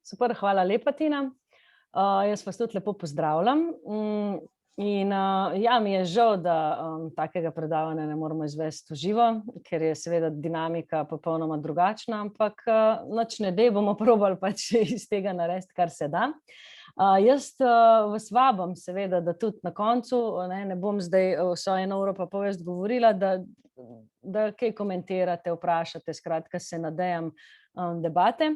Super, hvala lepa, Tina. Jaz vas tudi lepo pozdravljam. Ja, mi je žal, da takega predavanja ne moremo izvesti v živo, ker je seveda dinamika popolnoma drugačna, ampak nič ne dej, bomo probali pač iz tega narediti, kar se da. Jaz vas vabim seveda, da tudi na koncu, ne bom zdaj vso 1 uro pa pol jaz govorila, da kaj komentirate, vprašate, skratka se nadejam debate.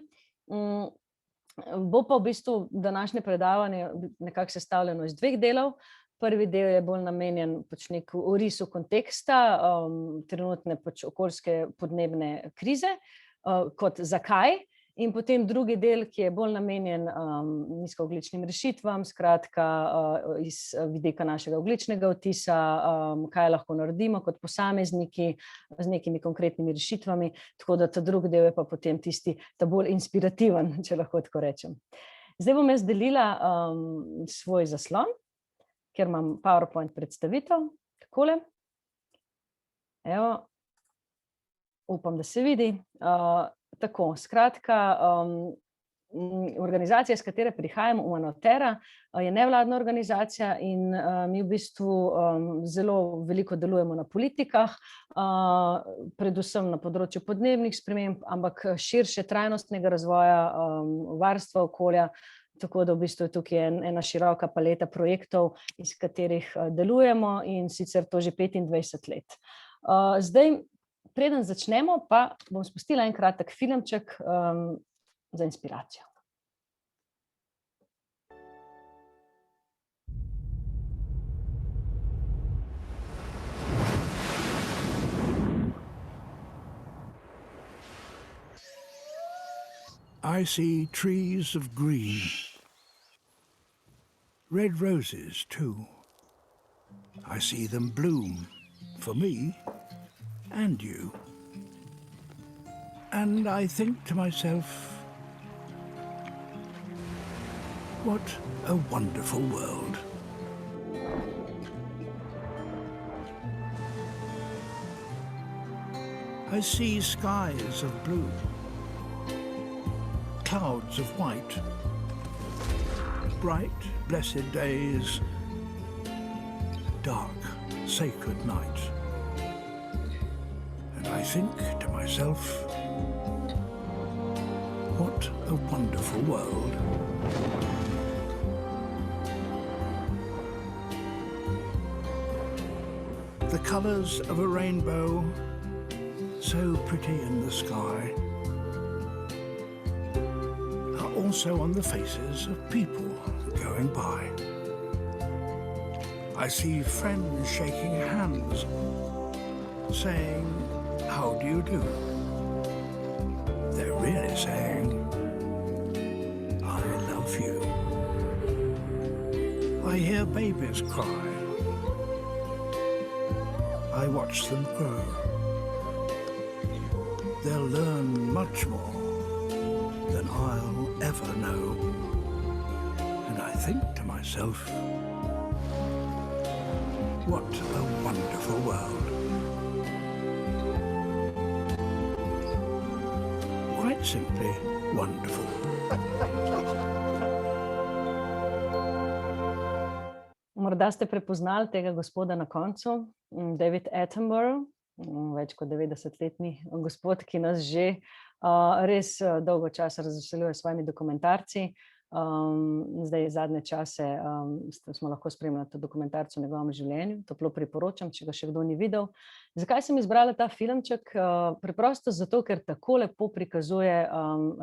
Bo pa v bistvu današnje predavanje nekako sestavljeno iz 2 delov. Prvi del je bolj namenjen pač nekemu orisu konteksta, trenutne pač okoljske podnebne krize, kot zakaj. In potem drugi del, ki je bolj namenjen nizkoogljičnim rešitvam, skratka iz vidika našega ogljičnega odtisa, kaj lahko naredimo kot posamezniki z nekimi konkretnimi rešitvami, tako da ta drugi del je pa potem tisti, ta bolj inspirativen, če lahko tako rečem. Zdaj bom jaz delila svoj zaslon, ker imam PowerPoint predstavitev, takole. Evo, upam, da se vidi. Tako, skratka, organizacija, iz katere prihajam, Umanotera, je nevladna organizacija in mi v bistvu zelo veliko delujemo na politikah, predvsem na področju podnebnih sprememb, ampak širše trajnostnega razvoja, varstva okolja, tako da v bistvu je tukaj ena široka paleta projektov, iz katerih delujemo, in sicer to že 25 let. Zdaj, preden začnemo, pa bom spustila en kratek filmček za inspiracijo. I see trees of green, red roses too. I see them bloom for me and you. And I think to myself, what a wonderful world. I see skies of blue, clouds of white, bright, blessed days, dark, sacred night. And I think to myself, what a wonderful world. The colours of a rainbow, so pretty in the sky, are also on the faces of people going by. I see friends shaking hands, saying, "How do you do?" They're really saying, "I love you." I hear babies cry. I watch them grow. They'll learn much more than I'll ever know. And I think to myself, what a wonderful world. Quite simply wonderful. Morda ste prepoznali tega gospoda na koncu, David Attenborough, več kot 90-letni gospod, ki nas že res dolgo časa razveseljuje s svojimi dokumentarci. Zdaj zadnje čase smo lahko spremljali to dokumentarce o njegovem življenju, toplo priporočam, če ga še kdo ni videl. Zakaj sem izbrala ta filmček? Preprosto zato, ker tako lepo prikazuje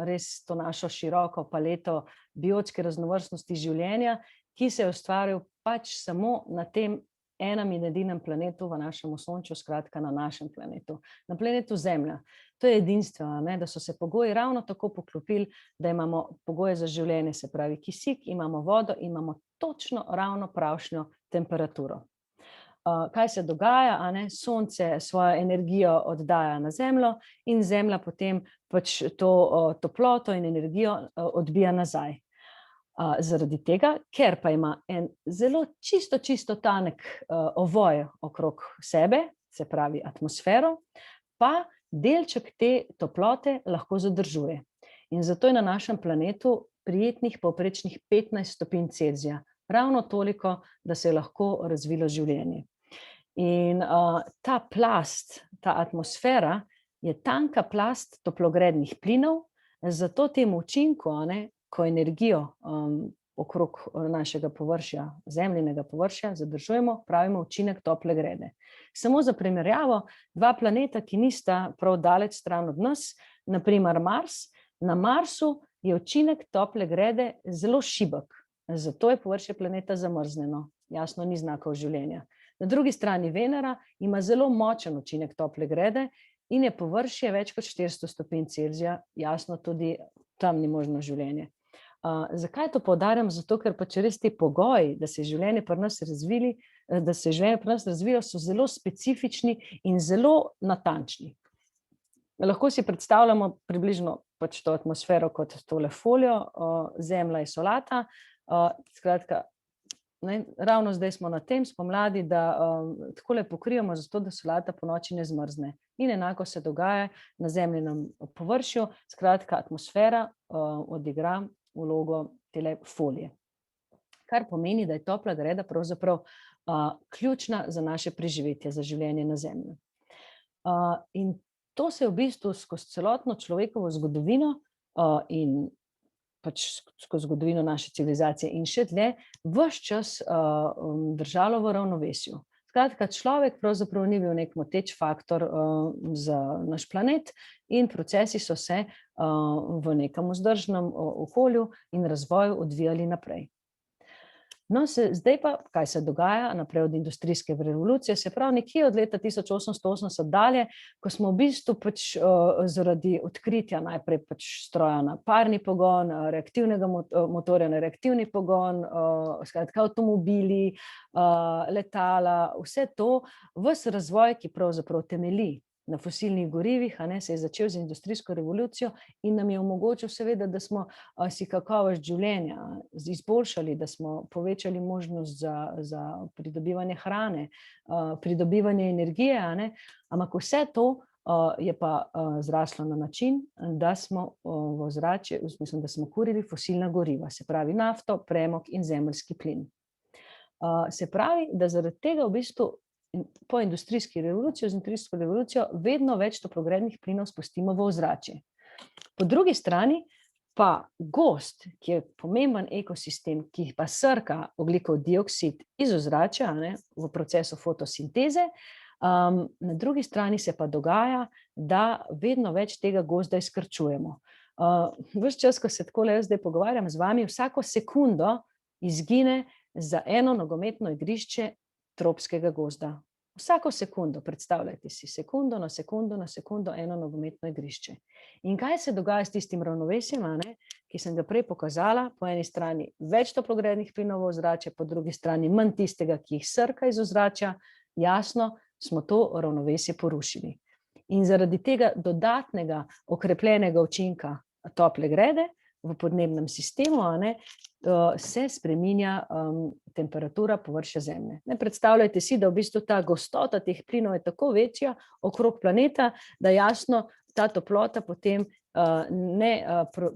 res to našo široko paleto biotske raznovrstnosti življenja, ki se je ustvaril pač samo na tem enem in edinem planetu v našem osončju, skratka na našem planetu, na planetu Zemlja. To je edinstveno, da so se pogoji ravno tako poklopili, da imamo pogoje za življenje, se pravi kisik, imamo vodo, imamo točno ravno pravšnjo temperaturo. Kaj se dogaja? Sonce svojo energijo oddaja na Zemljo in Zemlja potem pač to toploto in energijo odbija nazaj. Zaradi tega, ker pa ima en zelo čisto tanek ovoj okrog sebe, se pravi atmosfero, pa delček te toplote lahko zadržuje. In zato je na našem planetu prijetnih povprečnih 15 stopinj Celzija. Ravno toliko, da se je lahko razvilo življenje. In ta plast, ta atmosfera je tanka plast toplogrednih plinov, zato temu učinku, ko energijo okrog našega površja, zemljinega površja zadržujemo, pravimo učinek tople grede. Samo za primerjavo, dva planeta, ki nista prav daleč stran od nas, na primer Mars, na Marsu je učinek tople grede zelo šibek, zato je površje planeta zamrznjeno, jasno ni znakov življenja. Na drugi strani Venera ima zelo močen učinek tople grede in je površje več kot 400 stopinj Celzija, jasno tudi tam ni možno življenje. Zakaj to poudarjam? Zato, ker pač res ti pogoji, da se je življenje pri nas razvilo, so zelo specifični in zelo natančni. Lahko si predstavljamo približno pač to atmosfero kot tole folijo, Zemlja je solata, skratka, ravno zdaj smo na tem spomladi, da takole pokrijemo zato, da solata po noči ne zmrzne. In enako se dogaja na zemljinem površju, skratka atmosfera odigra vlogo tele folije. Kar pomeni, da je topla greda pravzaprav ključna za naše preživetje, za življenje na Zemlji. In to se je v bistvu skozi celotno človekovo zgodovino in pač skozi zgodovino naše civilizacije in še dlje, ves čas držalo v ravnovesju. Skratka, človek pravzaprav ni bil nek moteč faktor za naš planet in procesi so se v nekem vzdržnem okolju in razvoju odvijali naprej. No, zdaj pa, kaj se dogaja naprej od industrijske revolucije, se pravi nekje od leta 1880 dalje, ko smo v bistvu pač zaradi odkritja najprej pač stroja na parni pogon, reaktivnega motorja na reaktivni pogon, skratka avtomobili, letala, vse to, ves razvoj, ki pravzaprav temelji na fosilnih gorivih, se je začel z industrijsko revolucijo in nam je omogočil seveda, da smo si kakovost življenja izboljšali, da smo povečali možnost za pridobivanje hrane, pridobivanje energije, ampak vse to je pa zraslo na način, da smo v ozračje, mislim, da smo kurili fosilna goriva, se pravi nafto, premog in zemeljski plin. Se pravi, da zaradi tega v bistvu po industrijski revoluciji, z industrijsko revolucijo vedno več toplogrednih plinov spustimo v ozračje. Po drugi strani pa gozd, ki je pomemben ekosistem, ki pa srka ogljikov dioksid iz ozračja v procesu fotosinteze, na drugi strani se pa dogaja, da vedno več tega gozda izkrčujemo. Ves čas, ko se takole jaz zdaj pogovarjam z vami, vsako sekundo izgine za eno nogometno igrišče tropskega gozda. Vsako sekundo, predstavljajte si, sekundo na sekundo eno nogometno igrišče. In kaj se dogaja s tistim ravnovesjem, ki sem ga prej pokazala, po eni strani več toplogrednih plinov v ozračje, po drugi strani manj tistega, ki jih srka iz ozračja, jasno smo to ravnovesje porušili. In zaradi tega dodatnega okrepljenega učinka tople grede v podnebnem sistemu, se spreminja temperatura površja Zemlje. Predstavljajte si, da v bistvu ta gostota teh plinov je tako večja okrog planeta, da jasno ta toplota potem ne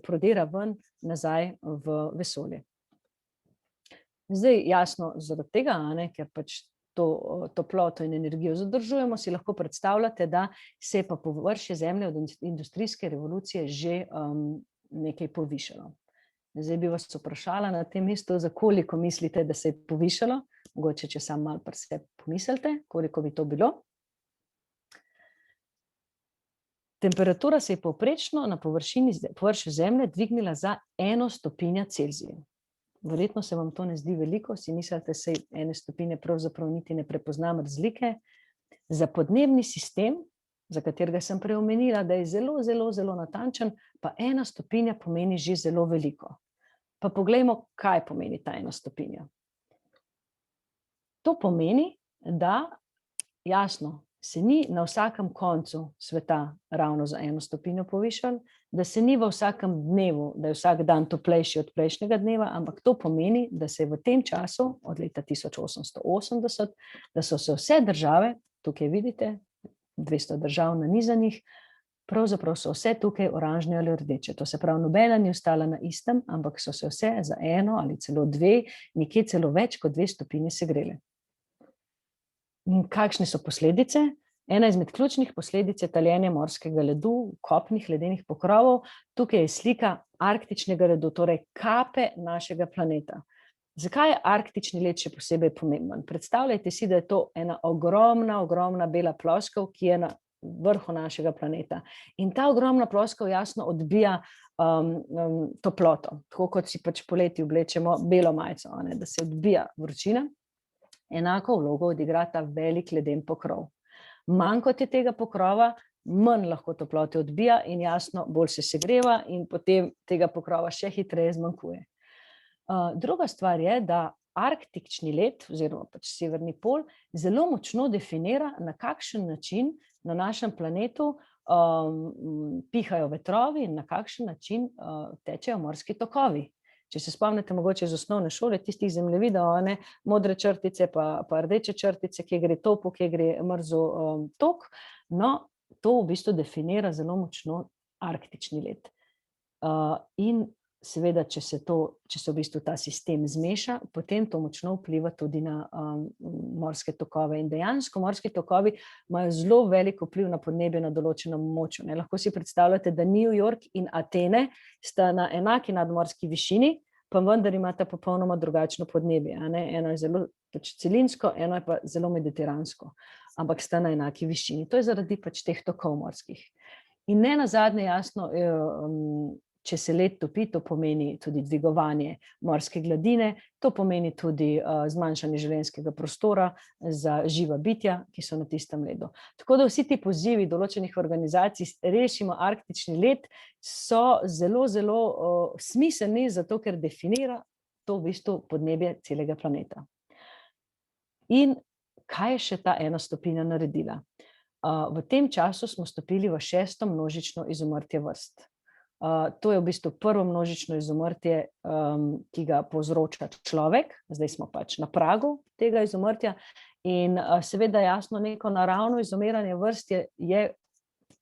prodira ven nazaj v vesolje. Zdaj jasno zaradi tega, ker pač to toploto in energijo zadržujemo, si lahko predstavljate, da se je pa površje Zemlje od industrijske revolucije že nekaj povišalo. Zdaj bi vas vprašala na tem mestu, za koliko mislite, da se je povišalo, mogoče, če sam malo pri sebi pomislite, koliko bi to bilo. Temperatura se je povprečno na površju Zemlje dvignila za 1 stopinjo Celzija. Verjetno se vam to ne zdi veliko, si mislite, saj 1 stopinje pravzaprav niti ne prepoznam razlike. Za podnebni sistem, za katerega sem prej omenila, da je zelo, zelo, zelo natančen, pa 1 stopinja pomeni že zelo veliko. Pa poglejmo, kaj pomeni ta 1 stopinja. To pomeni, da jasno se ni na vsakem koncu sveta ravno za 1 stopinjo povišal, da se ni v vsakem dnevu, da je vsak dan toplejši od prejšnjega dneva, ampak to pomeni, da se je v tem času, od leta 1880, da so se vse države, tukaj vidite, 200 držav nanizanih, Pravzaprav so vse tukaj oranžne ali rdeče. To se pravi, nobena ni ostala na istem, ampak so se vse za 1 ali celo 2, nekje celo več kot 2 stopinji segrele. In kakšne so posledice? Ena izmed ključnih posledic je taljenje morskega ledu, kopnih ledenih pokrovov. Tukaj je slika arktičnega ledu, torej kape našega planeta. Zakaj je arktični led še posebej pomemben? Predstavljajte si, da je to ena ogromna bela ploskev, ki je na vrhu našega planeta. In ta ogromna ploskev jasno odbija toploto, tako kot si pač poleti oblečemo belo majico, da se odbija vročina. Enako vlogo odigra ta velik leden pokrov. Manj kot je tega pokrova, manj lahko toplote odbija in jasno bolj se segreva in potem tega pokrova še hitreje zmanjkuje. Druga stvar je, da arktični led oziroma pač severni pol zelo močno definira, na kakšen način na našem planetu pihajo vetrovi in na kakšen način tečejo morski tokovi. Če se spomnite mogoče iz osnovne šole, tistih zemljevidov, modre črtice pa rdeče črtice, kje gre topo, kje gre mrzel tok, no, to v bistvu definira zelo močno arktični led. In seveda, če se v bistvu ta sistem zmeša, potem to močno vpliva tudi na morske tokove. In dejansko morski tokovi imajo zelo velik vpliv na podnebje na določenem območju. Lahko si predstavljate, da New York in Atene sta na enaki nadmorski višini, pa vendar imata popolnoma drugačno podnebje. Eno je zelo pač celinsko, eno je pa zelo mediteransko, ampak sta na enaki višini. To je zaradi pač teh tokov morskih. In ne nazadnje jasno, če se led topi, to pomeni tudi dvigovanje morske gladine, to pomeni tudi zmanjšanje življenjskega prostora za živa bitja, ki so na tistem ledu. Tako da vsi ti pozivi določenih organizacij rešimo arktični led so zelo smiselni, zato ker definira to v bistvu podnebje celega planeta. In kaj je še ta 1 stopinja naredila? V tem času smo stopili v 6. množično izumrtje vrst. To je v bistvu prvo množično izumrtje, ki ga povzroča človek, zdaj smo pač na pragu tega izumrtja in seveda jasno neko naravno izumiranje vrst je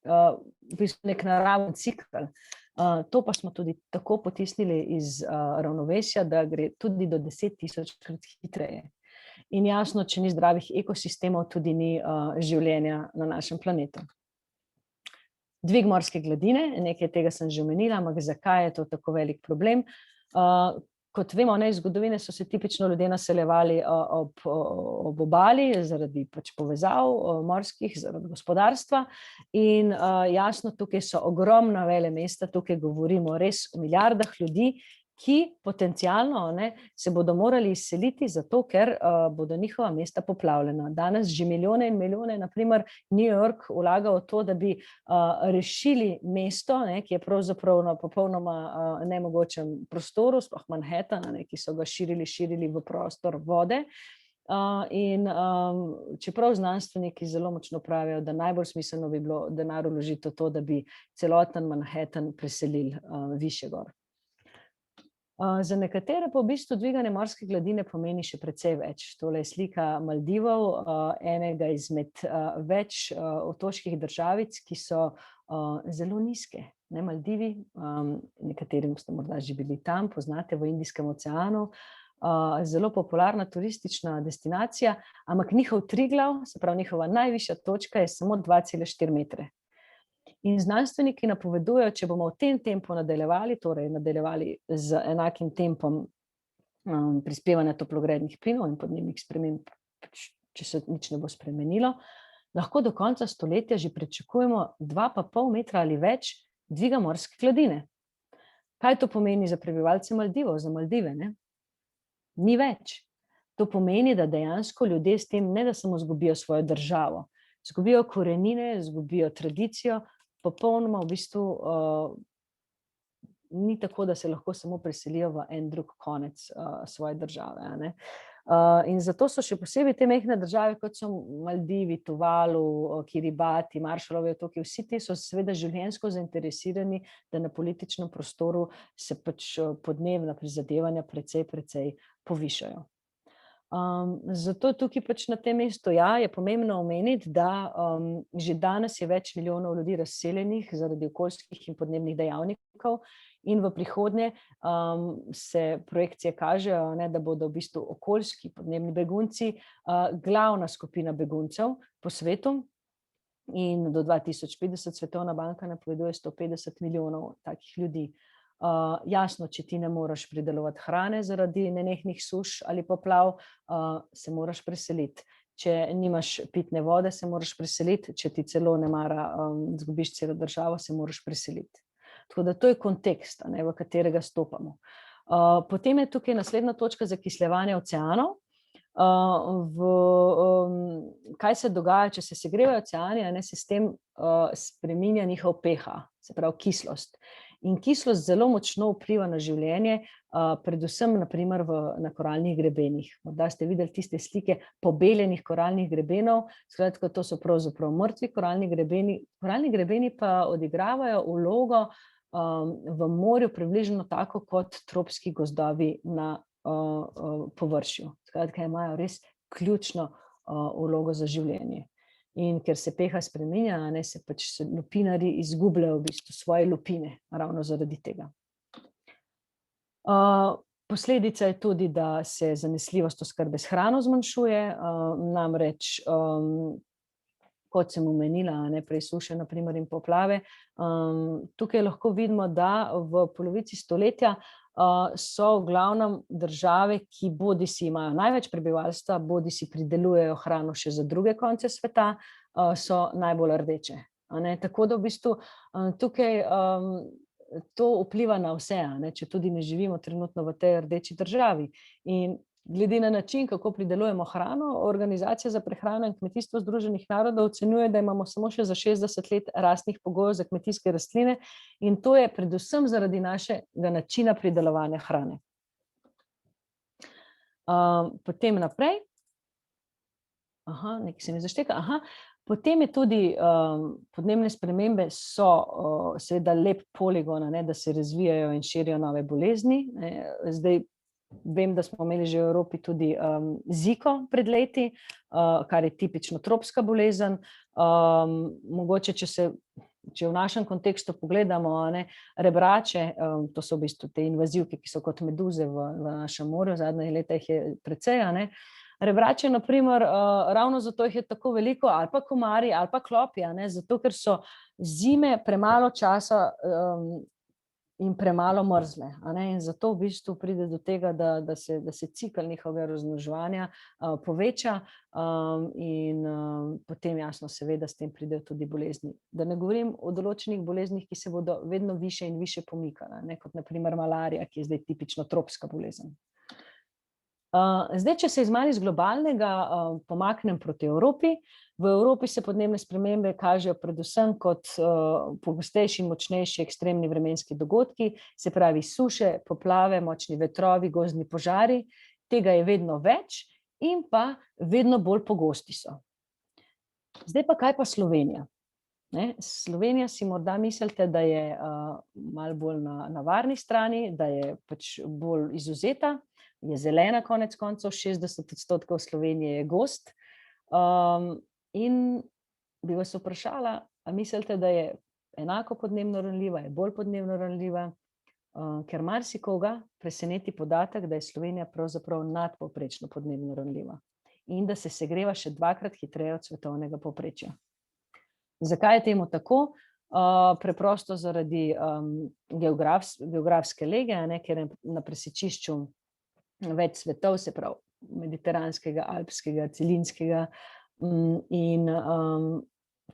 v bistvu nek naraven cikel. To pa smo tudi tako potisnili iz ravnovesja, da gre tudi do 10.000-krat hitreje. In jasno, če ni zdravih ekosistemov, tudi ni življenja na našem planetu. Dvig morske gladine, nekaj tega sem že omenila, ampak zakaj je to tako velik problem? Kot vemo, iz zgodovine so se tipično ljudje naseljevali ob obali zaradi pač povezav morskih, zaradi gospodarstva in jasno, tukaj so ogromna velemesta, tukaj govorimo res o milijardah ljudi, ki potencialno se bodo morali izseliti zato, ker bodo njihova mesta poplavljena. Danes že milijone in milijone, naprimer New York vlaga v to, da bi rešili mesto, ki je pravzaprav na popolnoma nemogočem prostoru, sploh Manhattan, ki so ga širili v prostor vode. In čeprav znanstveniki zelo močno pravijo, da najbolj smiselno bi bilo denar vložiti v to, da bi celoten Manhattan preselili višje gor. Za nekatere pa v bistvu dviganje morske gladine pomeni še precej več. Tole je slika Maldivov, enega izmed več otoških državic, ki so zelo nizke. Maldivi, nekaterim ste morda že bili tam, poznate v Indijskem oceanu, zelo popularna turistična destinacija, ampak njihov Triglav, se pravi njihova najvišja točka je samo 2,4 metre. In znanstveniki napovedujejo, če bomo v tem tempu nadaljevali, torej nadaljevali z enakim tempom prispevanja toplogrednih plinov in podnebnih sprememb, če se nič ne bo spremenilo, lahko do konca stoletja že pričakujemo 2,5 metra ali več dviga morske gladine. Kaj to pomeni za prebivalce Maldivov, za Maldive? Ni več. To pomeni, da dejansko ljudje s tem ne da samo izgubijo svojo državo, izgubijo korenine, izgubijo tradicijo, popolnoma v bistvu ni tako, da se lahko samo preselijo v en drug konec svoje države. In zato so še posebej te majhne države, kot so Maldivi, Tuvalu, Kiribati, Maršalovi otoki, vsi ti so seveda življenjsko zainteresirani, da na političnem prostoru se pač podnebna prizadevanja precej povišajo. Zato tukaj pač na tem mestu je pomembno omeniti, da že danes je več milijonov ljudi razseljenih zaradi okoljskih in podnebnih dejavnikov in v prihodnje se projekcije kažejo, da bodo v bistvu okoljski podnebni begunci glavna skupina beguncev po svetu in do 2050 Svetovna banka napoveduje 150 milijonov takih ljudi. Jasno, če ti ne moreš pridelovati hrane zaradi nenehnih suš ali poplav, se moraš preseliti. Če nimaš pitne vode, se moraš preseliti. Če ti celo ne mara, izgubiš celo državo, se moraš preseliti. Tako da to je kontekst, v katerega stopamo. Potem je tukaj naslednja točka zakisljevanja oceanov. Kaj se dogaja, če se segrevajo oceani, se s tem spreminja njihov pH, se pravi kislost. In kislost zelo močno vpliva na življenje, predvsem naprimer na koralnih grebenih. Morda ste videli tiste slike pobeljenih koralnih grebenov, skratka, to so pravzaprav mrtvi koralni grebeni. Koralni grebeni pa odigravajo vlogo v morju približno tako kot tropski gozdovi na površju. Skratka, imajo res ključno vlogo za življenje. In ker se pH spreminja, se pač lupinarji izgubljajo v bistvu svoje lupine, ravno zaradi tega. Posledica je tudi, da se zanesljivost oskrbe s hrano zmanjšuje, namreč, kot sem omenila, prej suše naprimer in poplave. Tukaj lahko vidimo, da v polovici stoletja so v glavnem države, ki bodisi imajo največ prebivalstva, bodisi pridelujejo hrano še za druge konce sveta, so najbolj rdeče. Tako da v bistvu tukaj to vpliva na vse, če tudi ne živimo trenutno v tej rdeči državi. In glede na način, kako pridelujemo hrano, Organizacija za prehrano in kmetijstvo Združenih narodov ocenjuje, da imamo samo še za 60 let rastnih pogojev za kmetijske rastline in to je predvsem zaradi našega načina pridelovanja hrane. Potem naprej. Nekaj se mi zašteka. Potem je tudi podnebne spremembe so seveda lep poligon, da se razvijajo in širijo nove bolezni. Zdaj vem, da smo imeli že v Evropi tudi Ziko pred leti, kar je tipično tropska bolezen. Mogoče, če v našem kontekstu pogledamo, rebrače, to so v bistvu te invazivke, ki so kot meduze v našem morju, zadnjih letih jih je precej, Rebrače, naprimer, ravno zato jih je tako veliko, ali pa komarji, ali pa klopi, zato ker so zime premalo časa in premalo mrzle. In zato v bistvu pride do tega, da se cikel njihovega razmnoževanja poveča in potem jasno seveda s tem pridejo tudi bolezni. Da ne govorim o določenih boleznih, ki se bodo vedno više in više pomikale, kot naprimer malarija, ki je zdaj tipično tropska bolezen. Zdaj, če se iz globalnega pomaknem proti Evropi, v Evropi se podnebne spremembe kažejo predvsem kot pogostejši in močnejši ekstremni vremenski dogodki, se pravi suše, poplave, močni vetrovi, gozdni požari, tega je vedno več in pa vedno bolj pogosti so. Zdaj pa kaj pa Slovenija? Slovenija si morda mislite, da je malo bolj na varni strani, da je pač bolj izvzeta, je zelena konec koncev, 60% Slovenije je gozd. In bi vas vprašala, a mislite, da je enako podnebno ranljiva, je bolj podnebno ranljiva, ker marsikoga preseneti podatek, da je Slovenija pravzaprav nadpovprečno podnebno ranljiva in da se segreva še 2-krat hitreje od svetovnega povprečja. Zakaj je temu tako? Preprosto zaradi geografske lege, ker je na presečišču več svetov, se pravi mediteranskega, alpskega, celinskega, in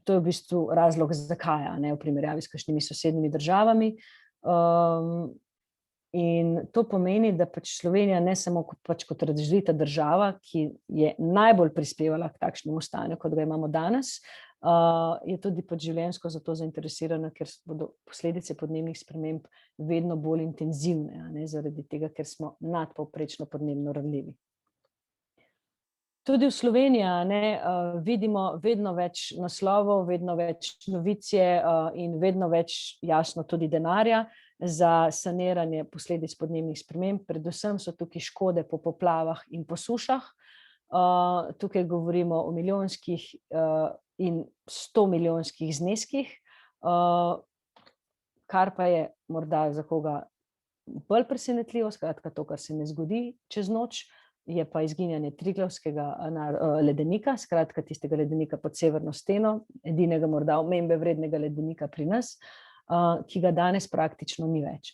to je v bistvu razlog zakaj, v primerjavi s kakšnimi sosednjimi državami. In to pomeni, da pač Slovenija ne samo kot razvita država, ki je najbolj prispevala k takšnemu stanju, kot ga imamo danes, je tudi pač življenjsko zato zainteresirana, ker bodo posledice podnebnih sprememb vedno bolj intenzivne, zaradi tega, ker smo nadpovprečno podnebno ranljivi. Tudi v Sloveniji vidimo vedno več naslovov, vedno več novic in vedno več jasno tudi denarja, za saniranje posledic podnebnih sprememb. Predvsem so tukaj škode po poplavah in po sušah. Tukaj govorimo o milijonskih in 100 milijonskih zneskih, kar pa je morda za koga bolj presenetljivo, skratka to, kar se ne zgodi čez noč, je pa izginjanje Triglavskega ledenika, skratka tistega ledenika pod severno steno, edinega morda omembe vrednega ledenika pri nas, ki ga danes praktično ni več.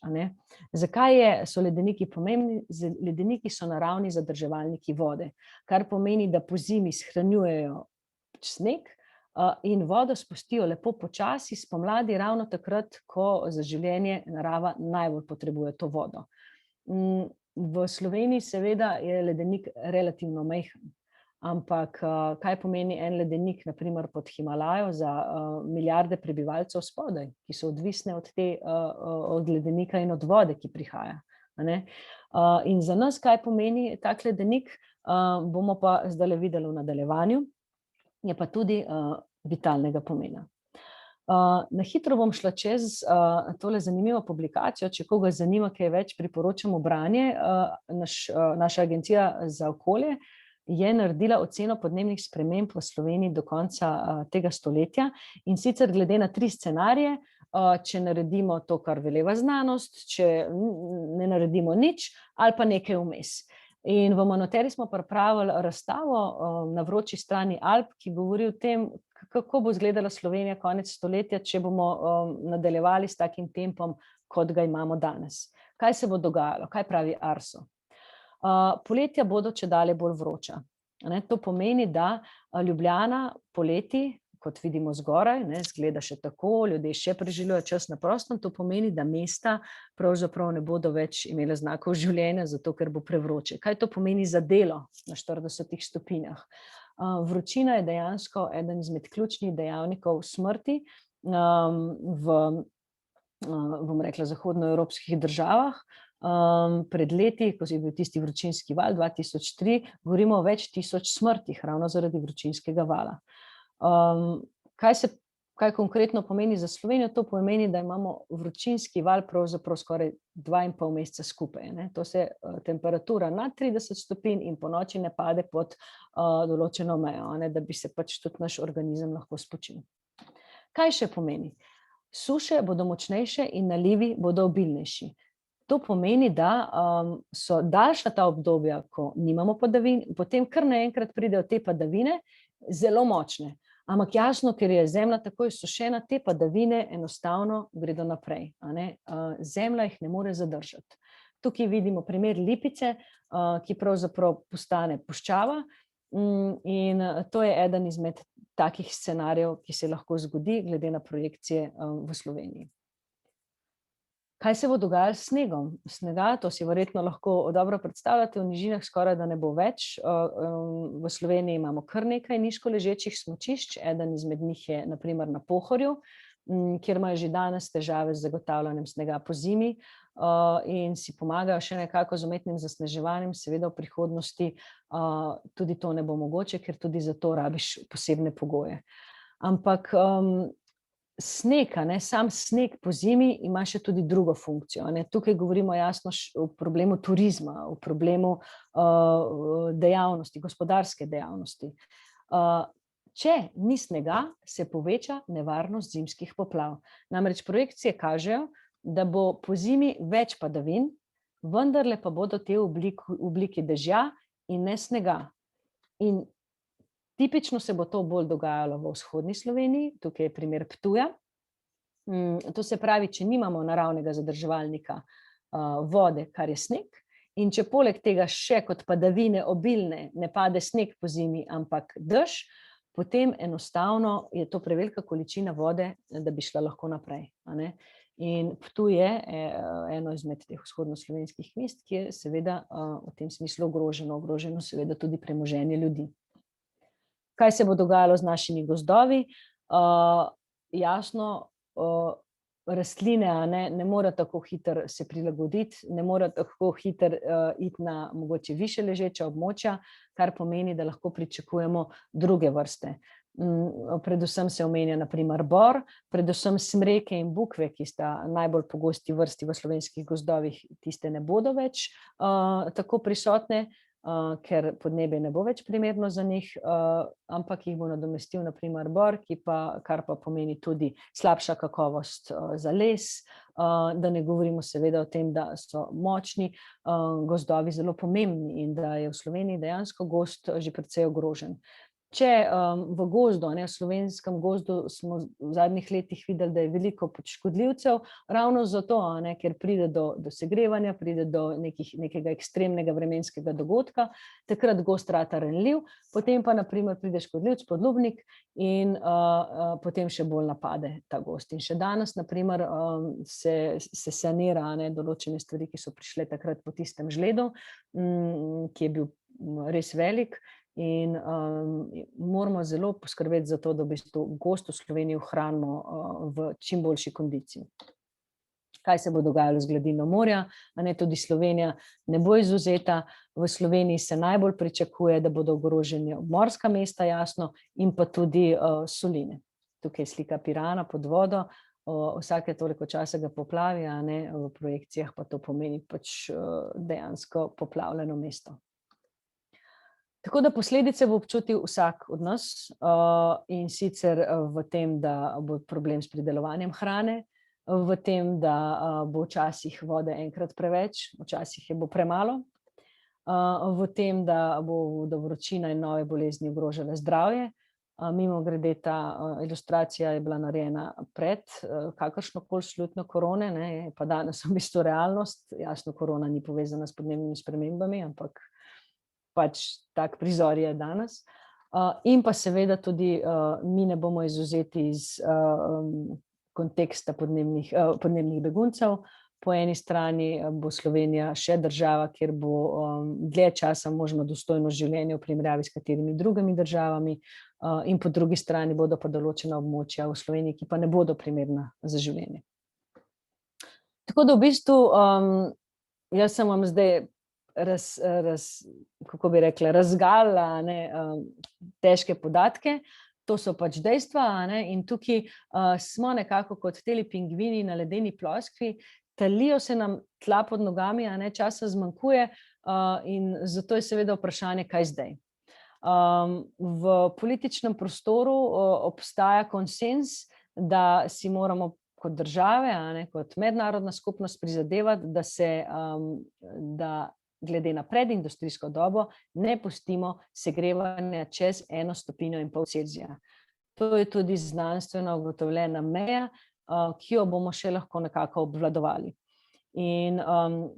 Zakaj so ledeniki pomembni? Ledeniki so naravni zadrževalniki vode, kar pomeni, da pozimi shranjujejo sneg in vodo spustijo lepo počasi spomladi, ravno takrat, ko za življenje narava najbolj potrebuje to vodo. V Sloveniji seveda je ledenik relativno majhen, ampak kaj pomeni en ledenik, na primer pod Himalajo, za milijarde prebivalcev spodaj, ki so odvisne od ledenika in od vode, ki prihaja. In za nas, kaj pomeni tak ledenik, bomo pa zdaj videli v nadaljevanju, je pa tudi vitalnega pomena. Na hitro bom šla čez tole zanimivo publikacijo, če koga zanima, kaj več, priporočamo branje. Naša agencija za okolje je naredila oceno podnebnih sprememb v Sloveniji do konca tega stoletja, in sicer glede na 3 scenarije, če naredimo to, kar veleva znanost, če ne naredimo nič ali pa nekaj vmes. In v Monoteri smo pripravili razstavo na vroči strani Alp, ki govori o tem, kako bo izgledala Slovenija konec stoletja, če bomo nadaljevali s takim tempom, kot ga imamo danes. Kaj se bo dogajalo? Kaj pravi Arso? Poletja bodo čedalje bolj vroča. To pomeni, da Ljubljana poleti, kot vidimo zgoraj, izgleda še tako, ljudje še preživljajo čas na prostem, to pomeni, da mesta pravzaprav ne bodo več imele znakov življenja, zato ker bo prevroče. Kaj to pomeni za delo na 40 stopinjah? Vročina je dejansko eden izmed ključnih dejavnikov smrti v, bom rekla, zahodnoevropskih državah. Pred leti, ko je bil tisti vročinski val 2003, govorimo o več tisoč smrtih ravno zaradi vročinskega vala. Kaj konkretno pomeni za Slovenijo? To pomeni, da imamo vročinski val pravzaprav skoraj 2,5 meseca skupaj. To se temperatura nad 30 stopinj in po noči ne pade pod določeno mejo, da bi se pač tudi naš organizem lahko spočil. Kaj še pomeni? Suše bodo močnejše in nalivi bodo obilnejši. To pomeni, da so daljša ta obdobja, ko nimamo padavin, potem kar naenkrat pridejo te padavine zelo močne. Ampak jasno, ker je zemlja tako izsušena, te padavine enostavno gredo naprej. Zemlja jih ne more zadržati. Tukaj vidimo primer Lipice, ki pravzaprav postane puščava, in to je eden izmed takih scenarijev, ki se lahko zgodi glede na projekcije v Sloveniji. Kaj se bo dogajalo s snegom? Snega, to si verjetno lahko dobro predstavljate, v nižinah skoraj da ne bo več. V Sloveniji imamo kar nekaj nizko ležečih smučišč, eden izmed njih je na primer na Pohorju, kjer imajo že danes težave z zagotavljanjem snega po zimi in si pomagajo še nekako z umetnim zasneževanjem, seveda v prihodnosti tudi to ne bo mogoče, ker tudi za to rabiš posebne pogoje. Ampak sneg, sam sneg po zimi ima še tudi drugo funkcijo. Tukaj govorimo jasno o problemu turizma, o problemu dejavnosti, gospodarske dejavnosti. Če ni snega, se poveča nevarnost zimskih poplav. Namreč projekcije kažejo, da bo po zimi več padavin, vendarle pa bodo te v obliki dežja in ne snega. In tipično se bo to bolj dogajalo v vzhodni Sloveniji, tukaj je primer Ptuja. To se pravi, če nimamo naravnega zadrževalnika vode, kar je sneg, in če poleg tega še kot padavine obilne ne pade sneg po zimi, ampak dež, potem enostavno je to prevelika količina vode, da bi šla lahko naprej. In Ptuj je eno izmed teh vzhodnoslovenskih mest, ki je seveda v tem smislu ogroženo seveda tudi premoženje ljudi. Kaj se bo dogajalo z našimi gozdovi? Jasno, rastline ne morejo tako hitro se prilagoditi, ne morejo tako hitro iti na mogoče višje ležeča območja, kar pomeni, da lahko pričakujemo druge vrste. Predvsem se omenja na primer bor, predvsem smreke in bukve, ki sta najbolj pogosti vrsti v slovenskih gozdovih, tiste ne bodo več tako prisotne, ker podnebje ne bo več primerno za njih, ampak jih bo nadomestil na primer bor, kar pa pomeni tudi slabša kakovost za les, da ne govorimo seveda o tem, da so močni gozdovi zelo pomembni in da je v Sloveniji dejansko gozd že precej ogrožen. Če v gozdu, v slovenskem gozdu smo v zadnjih letih videli, da je veliko škodljivcev, ravno zato, ker pride do segrevanja, pride do nekega ekstremnega vremenskega dogodka, takrat gozd rata ranljiv, potem pa na primer pride škodljivc, podlubnik in potem še bolj napade ta gozd. In še danes na primer se sanira določene stvari, ki so prišle takrat po tistem žledu, ki je bil res velik. In moramo zelo poskrbeti za to, da v bistvu gozd v Sloveniji ohranimo v čim boljši kondiciji. Kaj se bo dogajalo z gladino morja? Tudi Slovenija ne bo izvzeta. V Sloveniji se najbolj pričakuje, da bodo ogroženi obmorska mesta, jasno, in pa tudi soline. Tukaj je slika Pirana pod vodo, vsake toliko časa ga poplavi, v projekcijah pa to pomeni pač dejansko poplavljeno mesto. Tako da posledice bo občutil vsak od nas, in sicer v tem, da bo problem s pridelovanjem hrane, v tem, da bo včasih vode enkrat preveč, včasih je bo premalo, v tem, da bodo vročina in nove bolezni ogrožale zdravje. Mimogrede, ta ilustracija je bila narejena pred kakršnokoli slutnjo korone, je pa danes v bistvu realnost. Jasno, korona ni povezana s podnebnimi spremembami, ampak pač tak prizor je danes. In pa seveda tudi mi ne bomo izvzeti iz konteksta podnebnih beguncev. Po eni strani bo Slovenija še država, kjer bo dlje časa možno dostojno življenje v primerjavi s katerimi drugimi državami, in po drugi strani bodo pa določena območja v Sloveniji, ki pa ne bodo primerna za življenje. Tako da v bistvu jaz sem vam zdaj kako bi rekla, razgalila težke podatke, to so pač dejstva, in tukaj smo nekako kot teli pingvini na ledeni ploskvi, talijo se nam tla pod nogami, časa zmanjkuje, in zato je seveda vprašanje, kaj zdaj. V političnem prostoru obstaja konsenz, da si moramo kot države, kot mednarodna skupnost prizadevati, da glede na predindustrijsko dobo ne pustimo segrevanja čez 1,5 stopinje Celzija. To je tudi znanstveno ugotovljena meja, ki jo bomo še lahko nekako obvladovali. In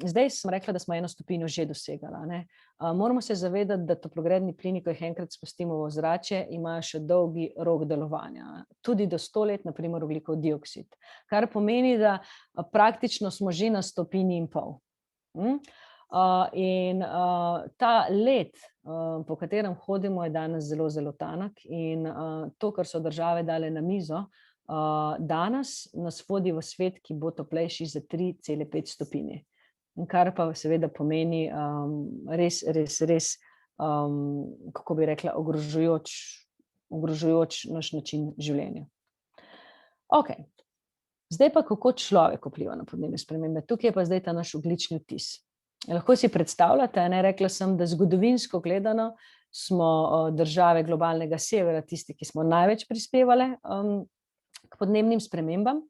zdaj sem rekla, da smo 1 stopinjo že dosegali. Moramo se zavedati, da toplogredni plini, ko jih enkrat spustimo v ozračje, imajo še dolgi rok delovanja, tudi do 100 let, na primer ogljikov dioksid, kar pomeni, da praktično smo že na 1,5 stopinji. In ta led, po katerem hodimo, je danes zelo, zelo tanek, in to, kar so države dale na mizo, danes nas vodi v svet, ki bo toplejši za 3,5 stopinje. Kar pa seveda pomeni res, kako bi rekla, ogrožujoč naš način življenja. Okej, zdaj pa kako človek vpliva na podnebne spremembe. Tukaj je pa zdaj ta naš ogljični odtis. Lahko si predstavljate, rekla sem, da zgodovinsko gledano smo države globalnega severa tisti, ki smo največ prispevali k podnebnim spremembam.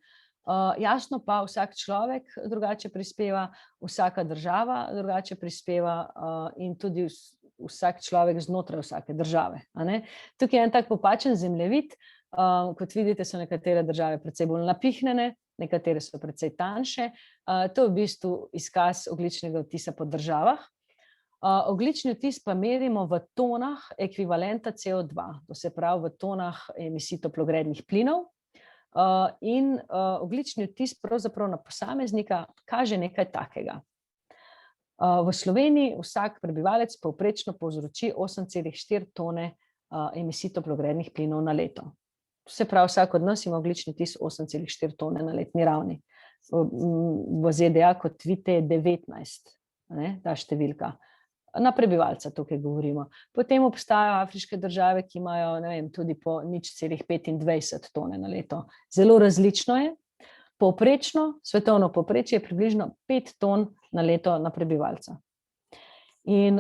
Jasno pa vsak človek drugače prispeva, vsaka država drugače prispeva, in tudi vsak človek znotraj vsake države. Tukaj je en tak popačen zemljevid. Kot vidite, so nekatere države precej bolj napihnjene, nekatere so precej tanjše. To je v bistvu izkaz ogljičnega odtisa po državah. Ogljični odtis pa merimo v tonah ekvivalenta CO2, to se pravi v tonah emisij toplogrednih plinov. In ogljični odtis pravzaprav na posameznika kaže nekaj takega. V Sloveniji vsak prebivalec povprečno povzroči 8,4 tone emisij toplogrednih plinov na leto. Se pravi, vsak od nas ima ogljični odtis 8,4 tone na letni ravni. V ZDA, kot vidite, je 19, ta številka. Na prebivalca tukaj govorimo. Potem obstajajo afriške države, ki imajo, ne vem, tudi po 0,25 tone na leto. Zelo različno je. Povprečno, svetovno povprečje je približno 5 ton na leto na prebivalca. In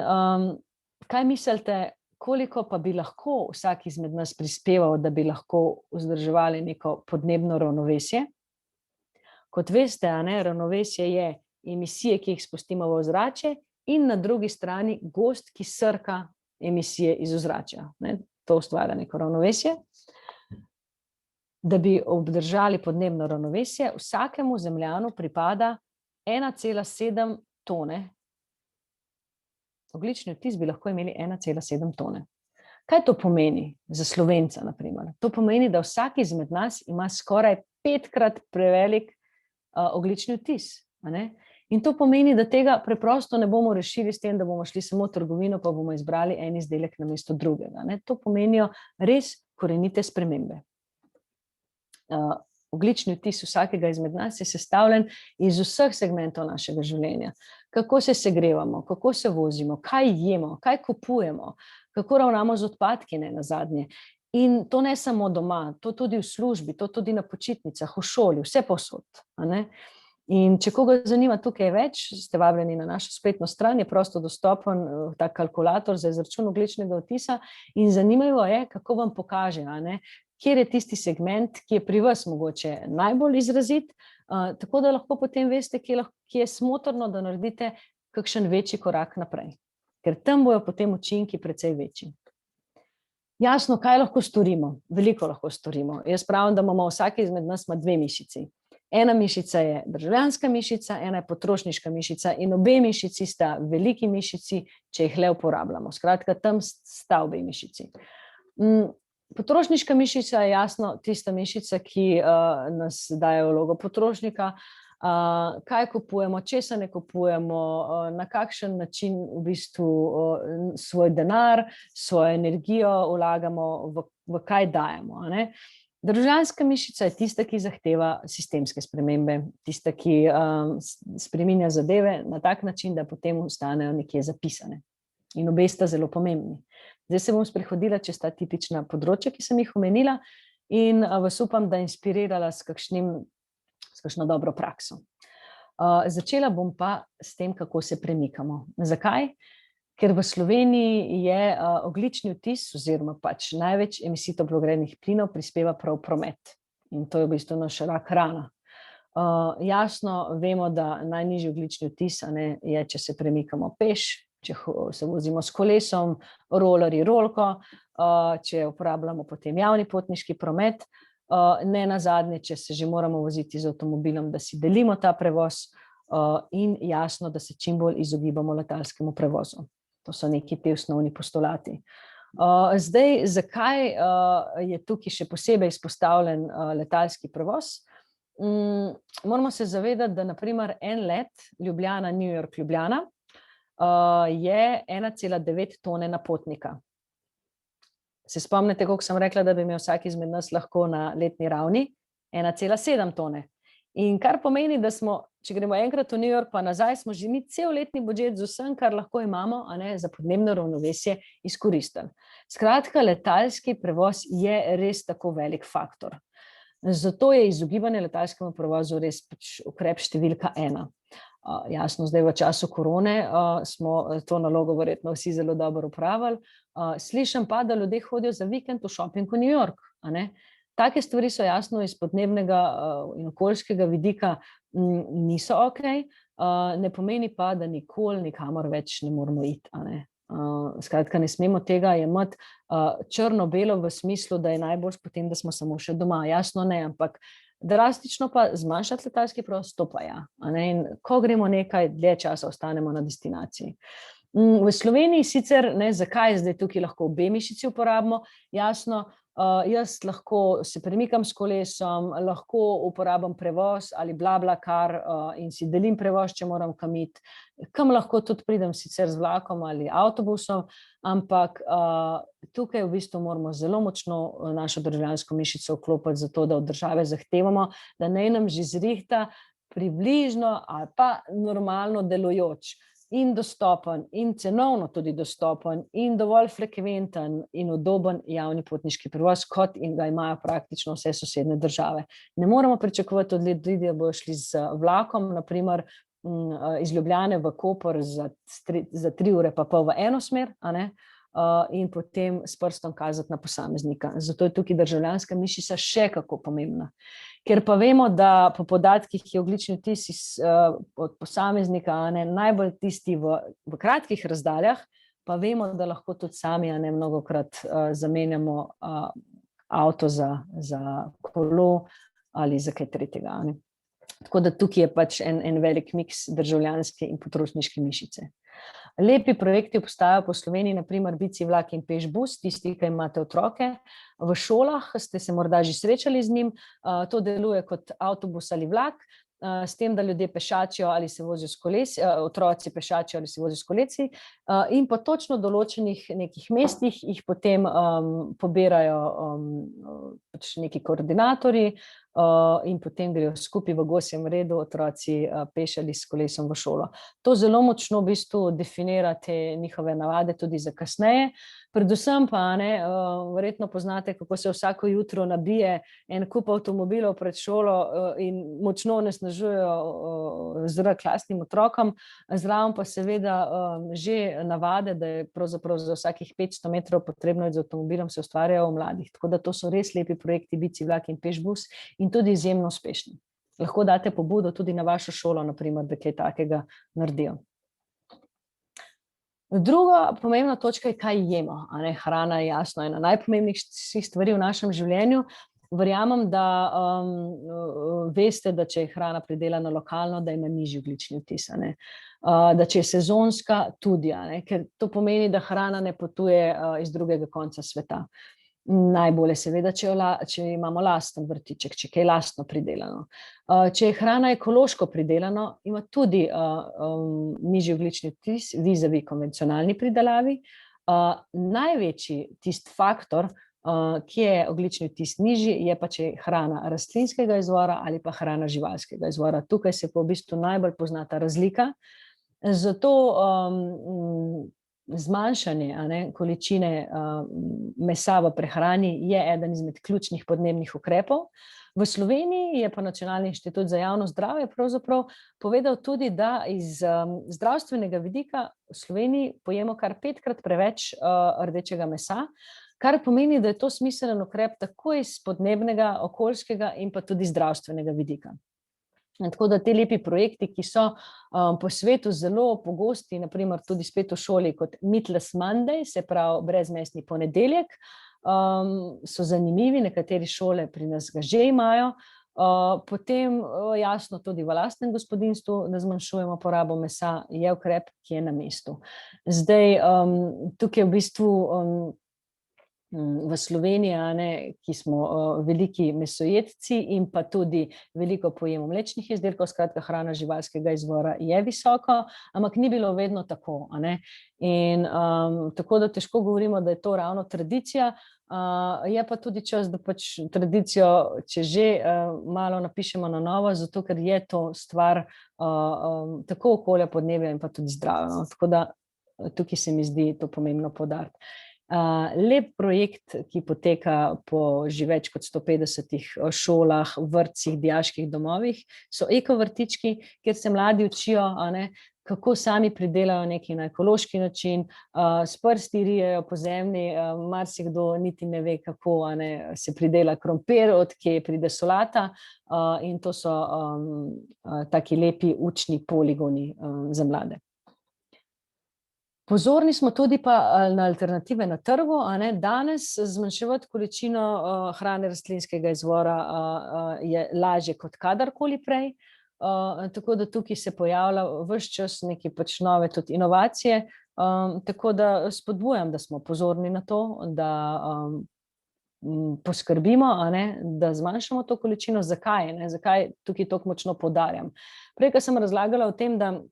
kaj mislite, koliko pa bi lahko vsak izmed nas prispeval, da bi lahko vzdrževali neko podnebno ravnovesje? Kot veste, ravnovesje je emisije, ki jih spustimo v ozračje, in na drugi strani gozd, ki srka emisije iz ozračja. To ustvarja neko ravnovesje. Da bi obdržali podnebno ravnovesje, vsakemu Zemljanu pripada 1,7 tone. Ogljični odtis bi lahko imeli 1,7 tone. Kaj to pomeni za Slovenca, na primer? To pomeni, da vsak izmed nas ima skoraj 5-krat prevelik ogljični odtis. In to pomeni, da tega preprosto ne bomo rešili s tem, da bomo šli samo v trgovino, pa bomo izbrali en izdelek namesto drugega. To pomenijo res korenite spremembe. Ogljični odtis vsakega izmed nas je sestavljen iz vseh segmentov našega življenja. Kako se segrevamo, kako se vozimo, kaj jemo, kaj kupujemo, kako ravnamo z odpadki, nazadnje. In to ne samo doma, to tudi v službi, to tudi na počitnicah, v šoli, vse povsod. In če koga zanima tukaj več, ste vabljeni na našo spletno stran, je prosto dostopen ta kalkulator za izračun ogljičnega odtisa in zanimivo je, kako vam pokaže, kjer je tisti segment, ki je pri vas mogoče najbolj izrazit, tako da lahko potem veste, kje je smotrno, da naredite kakšen večji korak naprej. Ker tam bojo potem učinki precej večji. Jasno, kaj lahko storimo? Veliko lahko storimo. Jaz pravim, da imamo vsak izmed nas ima 2 mišici. Ena mišica je državljanska mišica, ena je potrošniška mišica in obe mišici sta veliki mišici, če jih le uporabljamo. Skratka, tam sta obe mišici. Potrošniška mišica je jasno tista mišica, ki nas daje vlogo potrošnika, kaj kupujemo, česa ne kupujemo, na kakšen način v bistvu svoj denar, svojo energijo vlagamo, v kaj dajemo. Državljanska mišica je tista, ki zahteva sistemske spremembe, tista, ki spreminja zadeve na tak način, da potem ostanejo nekje zapisane. In obe sta zelo pomembni. Zdaj se bom sprehodila čez ta tipična področja, ki sem jih omenila, in vas upam, da inspirirala s kakšno dobro prakso. Začela bom pa s tem, kako se premikamo. Zakaj? Ker v Sloveniji je ogljični odtis oziroma pač največ emisij toplogrednih plinov prispeva prav promet. In to je v bistvu naša rak rana. Jasno, vemo, da najnižji ogljični odtis je, če se premikamo peš, če se vozimo s kolesom, rolerji, rolko, če uporabljamo potem javni potniški promet, ne nazadnje, če se že moramo voziti z avtomobilom, da si delimo ta prevoz in jasno, da se čim bolj izogibamo letalskemu prevozu. To so neki te osnovni postulati. Zdaj, zakaj je tukaj še posebej izpostavljen letalski prevoz? Moramo se zavedati, da na primer en let Ljubljana-New York-Ljubljana je 1,9 tone na potnika. Se spomnite, koliko sem rekla, da bi imel vsak izmed nas lahko na letni ravni? 1,7 tone. In kar pomeni, da smo, če gremo enkrat v New York pa nazaj, smo že mi cel letni budžet z vsem, kar lahko imamo, za podnebno ravnovesje izkoristili. Skratka, letalski prevoz je res tako velik faktor. Zato je izogibanje letalskemu prevozu res ukrep številka 1. Jasno, zdaj v času korone smo to nalogo verjetno vsi zelo dobro opravili. Slišim pa, da ljudje hodijo za vikend v šoping v New York. Take stvari so jasno iz podnebnega in okoljskega vidika niso okej, ne pomeni pa, da nikoli nikamor več ne moramo iti. Skratka, ne smemo tega jemati črno-belo v smislu, da je najbolj potem, da smo samo še doma. Jasno ne, ampak drastično pa zmanjšati letalski prevoz, to pa ja. In ko gremo nekaj dlje časa, ostanemo na destinaciji. V Sloveniji sicer, zakaj zdaj tukaj lahko obe mišici uporabimo, jasno, jaz lahko se premikam s kolesom, lahko uporabim prevoz ali BlaBlaCar in si delim prevoz, če moram kam iti. Kam lahko tudi pridem sicer z vlakom ali avtobusom, ampak tukaj v bistvu moramo zelo močno našo državljansko mišico vklopiti zato, da od države zahtevamo, da naj nam že zrihta približno ali pa normalno delujoč in dostopen, in cenovno tudi dostopen, in dovolj frekventen in udoben javni potniški prevoz, kot in ga imajo praktično vse sosednje države. Ne moremo pričakovati od ljudi, da bodo šli z vlakom, naprimer iz Ljubljane v Koper za 3 ure pa pol v eno smer, a ne? In potem s prstom kazati na posameznika. Zato je tukaj državljanska mišica še kako pomembna. Ker pa vemo, da po podatkih je ogljični odtis od posameznika najbolj tisti v kratkih razdaljah, pa vemo, da lahko tudi sami mnogokrat zamenjamo avto za kolo ali za kaj tretjega. Tako da tukaj je pač en velik miks državljanske in potrošniške mišice. Lepi projekti obstajajo po Sloveniji, naprimer Bici vlak in peš bus, tisti, ki imate otroke v šolah, ste se morda že srečali z njim, to deluje kot avtobus ali vlak, s tem, da ljudje pešačijo ali se vozijo s kolesi, otroci pešačijo ali se vozijo s kolesi, in po točno določenih nekih mestih jih potem pobirajo pač neki koordinatorji in potem grejo skupaj v gosjem redu otroci peš ali s kolesom v šolo. To zelo močno v bistvu definira te njihove navade tudi za kasneje. Predvsem pa, verjetno poznate, kako se vsako jutro nabije en kup avtomobilov pred šolo in močno onesnažujejo zrak lastnim otrokom, zraven pa seveda že navade, da je pravzaprav za vsakih 500 metrov potrebno z avtomobilom se ustvarjajo v mladih. Tako da to so res lepi projekti Bici vlak in peš bus in tudi izjemno uspešni. Lahko date pobudo tudi na vašo šolo, naprimer, da kaj takega naredijo. Druga pomembna točka je, kaj jemo. Hrana je jasno ena najpomembnejših stvari v našem življenju. Verjamem, da veste, da če je hrana pridelana lokalno, da ima nižji ogljični odtis. Da če je sezonska, tudi. Ker to pomeni, da hrana ne potuje iz drugega konca sveta. Najbolje seveda, če imamo lasten vrtiček, če je lastno pridelano. Če je hrana ekološko pridelano, ima tudi nižji ogljični odtis vis-a-vis konvencionalni pridelavi. Največji tisti faktor, ki je ogljični odtis nižji, je pa, če je hrana rastlinskega izvora ali pa hrana živalskega izvora. Tukaj se pa v bistvu najbolj pozna ta razlika. Zato zmanjšanje količine mesa v prehrani je eden izmed ključnih podnebnih ukrepov. V Sloveniji je pa Nacionalni inštitut za javno zdravje pravzaprav povedal tudi, da iz zdravstvenega vidika v Sloveniji pojemo kar 5-krat preveč rdečega mesa, kar pomeni, da je to smiseln ukrep tako iz podnebnega, okoljskega in pa tudi zdravstvenega vidika. Tako da te lepi projekti, ki so po svetu zelo pogosti, naprimer tudi spet v šoli kot Meatless Monday, se pravi brezmesni ponedeljek, so zanimivi, nekatere šole pri nas ga že imajo. Potem jasno tudi v lastnem gospodinjstvu, da zmanjšujemo porabo mesa, je ukrep, ki je na mestu. Zdaj, tukaj v bistvu v Sloveniji, ki smo veliki mesojedci in pa tudi veliko pojemo mlečnih izdelkov, skratka hrana živalskega izvora je visoko, ampak ni bilo vedno tako. In tako da težko govorimo, da je to ravno tradicija, je pa tudi čas, da pač tradicijo, če že malo napišemo na novo, zato ker je to stvar tako okolja, podnebja in pa tudi zdravja. Tako da tukaj se mi zdi to pomembno poudariti. Lep projekt, ki poteka po že več kot 150 šolah, vrtcih, dijaških domovih, so ekovrtički, kjer se mladi učijo, kako sami pridelajo neki na ekološki način, s prsti rijejo po zemlji, marsikdo niti ne ve, kako se pridela krompir, od kje pride solata, in to so taki lepi učni poligoni za mlade. Pozorni smo tudi pa na alternative na trgu. Danes zmanjševati količino hrane rastlinskega izvora je lažje kot kadarkoli prej, tako da tukaj se pojavlja ves čas neke pač nove tudi inovacije, tako da spodbujam, da smo pozorni na to, da poskrbimo, da zmanjšamo to količino. Zakaj? Zakaj tukaj toliko močno poudarjam? Prej, ko sem razlagala o tem, da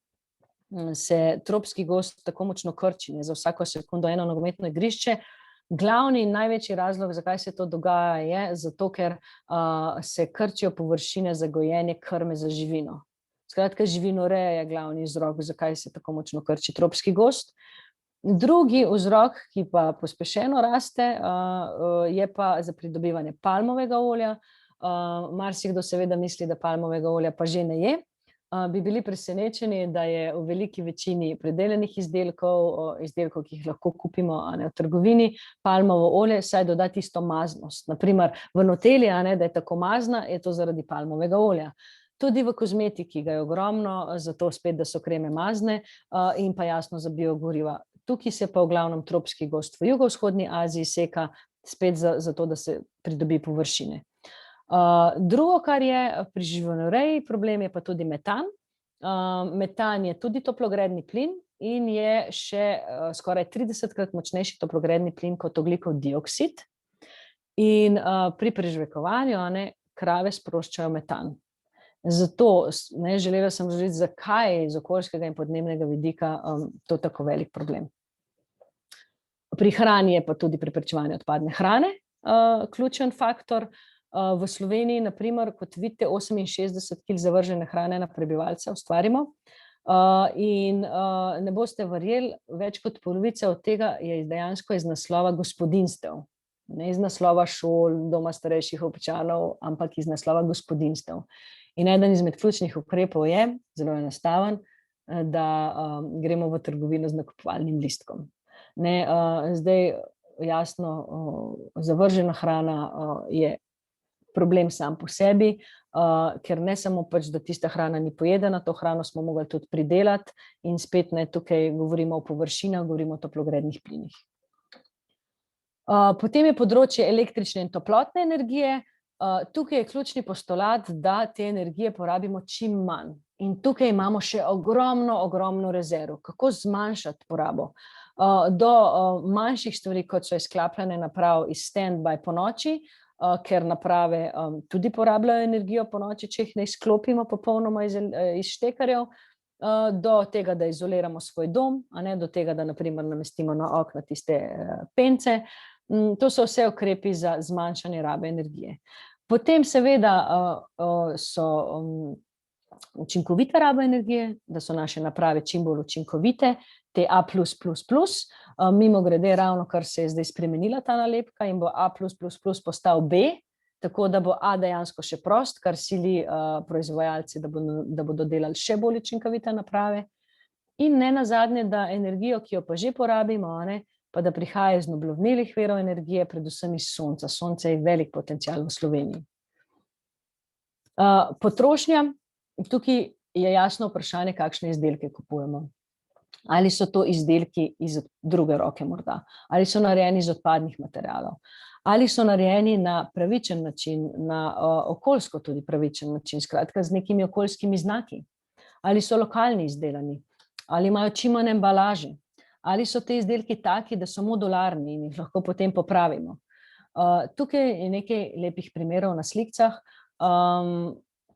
se tropski gozd tako močno krči, za vsako sekundo eno nogometno igrišče. Glavni in največji razlog, zakaj se to dogaja, je zato, ker se krčijo površine za gojenje krme za živino. Skratka, živinoreja je glavni vzrok, zakaj se tako močno krči tropski gozd. Drugi vzrok, ki pa pospešeno raste, je pa za pridobivanje palmovega olja. Marsikdo seveda misli, da palmovega olja pa že ne je. Bi bili presenečeni, da je v veliki večini predelanih izdelkov, ki jih lahko kupimo v trgovini, palmovo olje, saj doda tisto maznost. Naprimer, v Nutelli, da je tako mazna, je to zaradi palmovega olja. Tudi v kozmetiki ga je ogromno, zato spet, da so kreme mazne in pa jasno za biogoriva. Tukaj se pa v glavnem tropski gozd v jugovzhodni Aziji seka, spet zato, da se pridobi površine. Drugo, kar je pri živinoreji problem, je pa tudi metan. Metan je tudi toplogredni plin in je še skoraj 30-krat močnejši toplogredni plin kot ogljikov dioksid. In pri prežvekovanju krave sproščajo metan. Zato želela sem reči, zakaj je iz okoljskega in podnebnega vidika to tako velik problem. Pri hrani je pa tudi preprečevanje odpadne hrane ključen faktor. V Sloveniji, naprimer, kot vidite, 68 kg zavržene hrane na prebivalca ustvarimo in ne boste verjeli, več kot polovica od tega je dejansko iz naslova gospodinjstev. Ne iz naslova šol, doma starejših občanov, ampak iz naslova gospodinjstev. In eden izmed ključnih ukrepov je, zelo enostaven, da gremo v trgovino z nakupovalnim listkom. Zdaj, jasno, zavržena hrana je problem sam po sebi, ker ne samo pač, da tista hrana ni pojedena, to hrano smo mogli tudi pridelati in spet tukaj govorimo o površinah, govorimo o toplogrednih plinih. Potem je področje električne in toplotne energije. Tukaj je ključni postulat, da te energije porabimo čim manj. In tukaj imamo še ogromno rezerv. Kako zmanjšati porabo? Do manjših stvari, kot so izklapljanje naprav iz stand-by po noči, ker naprave tudi porabljajo energijo po noči, če jih ne izklopimo popolnoma iz štekarjev, do tega, da izoliramo svoj dom, do tega, da naprimer namestimo na okna tiste pence. To so vse ukrepi za zmanjšanje rabe energije. Potem seveda so učinkovita raba energije, da so naše naprave čim bolj učinkovite, te A+++. Mimogrede, ravno kar se je zdaj spremenila ta nalepka in bo A+++ postal B, tako da bo A dejansko še prost, kar sili proizvajalce, da bodo delali še bolj učinkovite naprave. In ne nazadnje, da energijo, ki jo pa že porabimo, pa da prihaja iz obnovljivih virov energije, predvsem iz sonca. Sonce je velik potencial v Sloveniji. Potrošnja, tukaj je jasno vprašanje, kakšne izdelke kupujemo. Ali so to izdelki iz druge roke morda, ali so narejeni iz odpadnih materialov, ali so narejeni na pravičen način, na okoljsko tudi pravičen način, skratka z nekimi okoljskimi znaki, ali so lokalni izdelani, ali imajo čim manj embalaže, ali so te izdelki taki, da so modularni in jih lahko potem popravimo. Tukaj je nekaj lepih primerov na slikcah.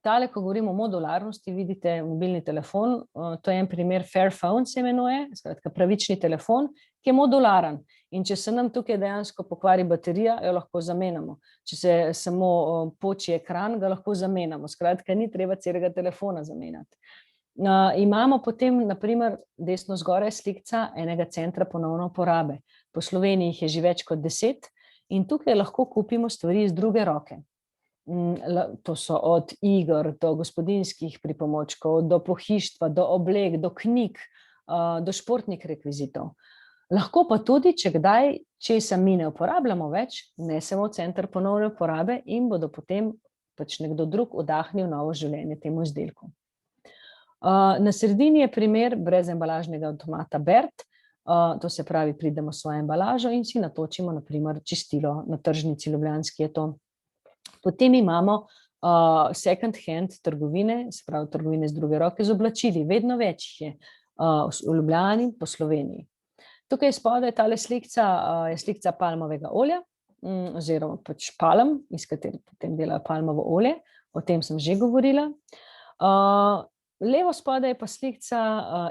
Tale, ko govorimo o modularnosti, vidite mobilni telefon, to je en primer Fairphone se imenuje, skratka pravični telefon, ki je modularen. In če se nam tukaj dejansko pokvari baterija, jo lahko zamenjamo. Če se samo poči ekran, ga lahko zamenjamo. Skratka, ni treba celega telefona zamenjati. Imamo potem, naprimer, desno zgoraj slikca enega centra ponovne uporabe. Po Sloveniji jih je že več kot 10 in tukaj lahko kupimo stvari iz druge roke. To so od iger do gospodinjskih pripomočkov, do pohištva, do oblek, do knjig, do športnih rekvizitov. Lahko pa tudi, če kdaj česa mi ne uporabljamo več, nesemo v center ponovne uporabe in bodo potem pač nekdo drug vdahnil novo življenje temu izdelku. Na sredini je primer brez embalažnega avtomata Bert, to se pravi, pridemo s svojo embalažo in si natočimo naprimer čistilo, na tržnici ljubljanski je to. Potem imamo second hand trgovine, se pravi trgovine z druge roke z oblačili, vedno več jih je v Ljubljani, po Sloveniji. Tukaj spodaj tale slikca je slikca palmovega olja, oziroma pač palm, iz katerih potem delajo palmovo olje, o tem sem že govorila. Levo spodaj je pa slikca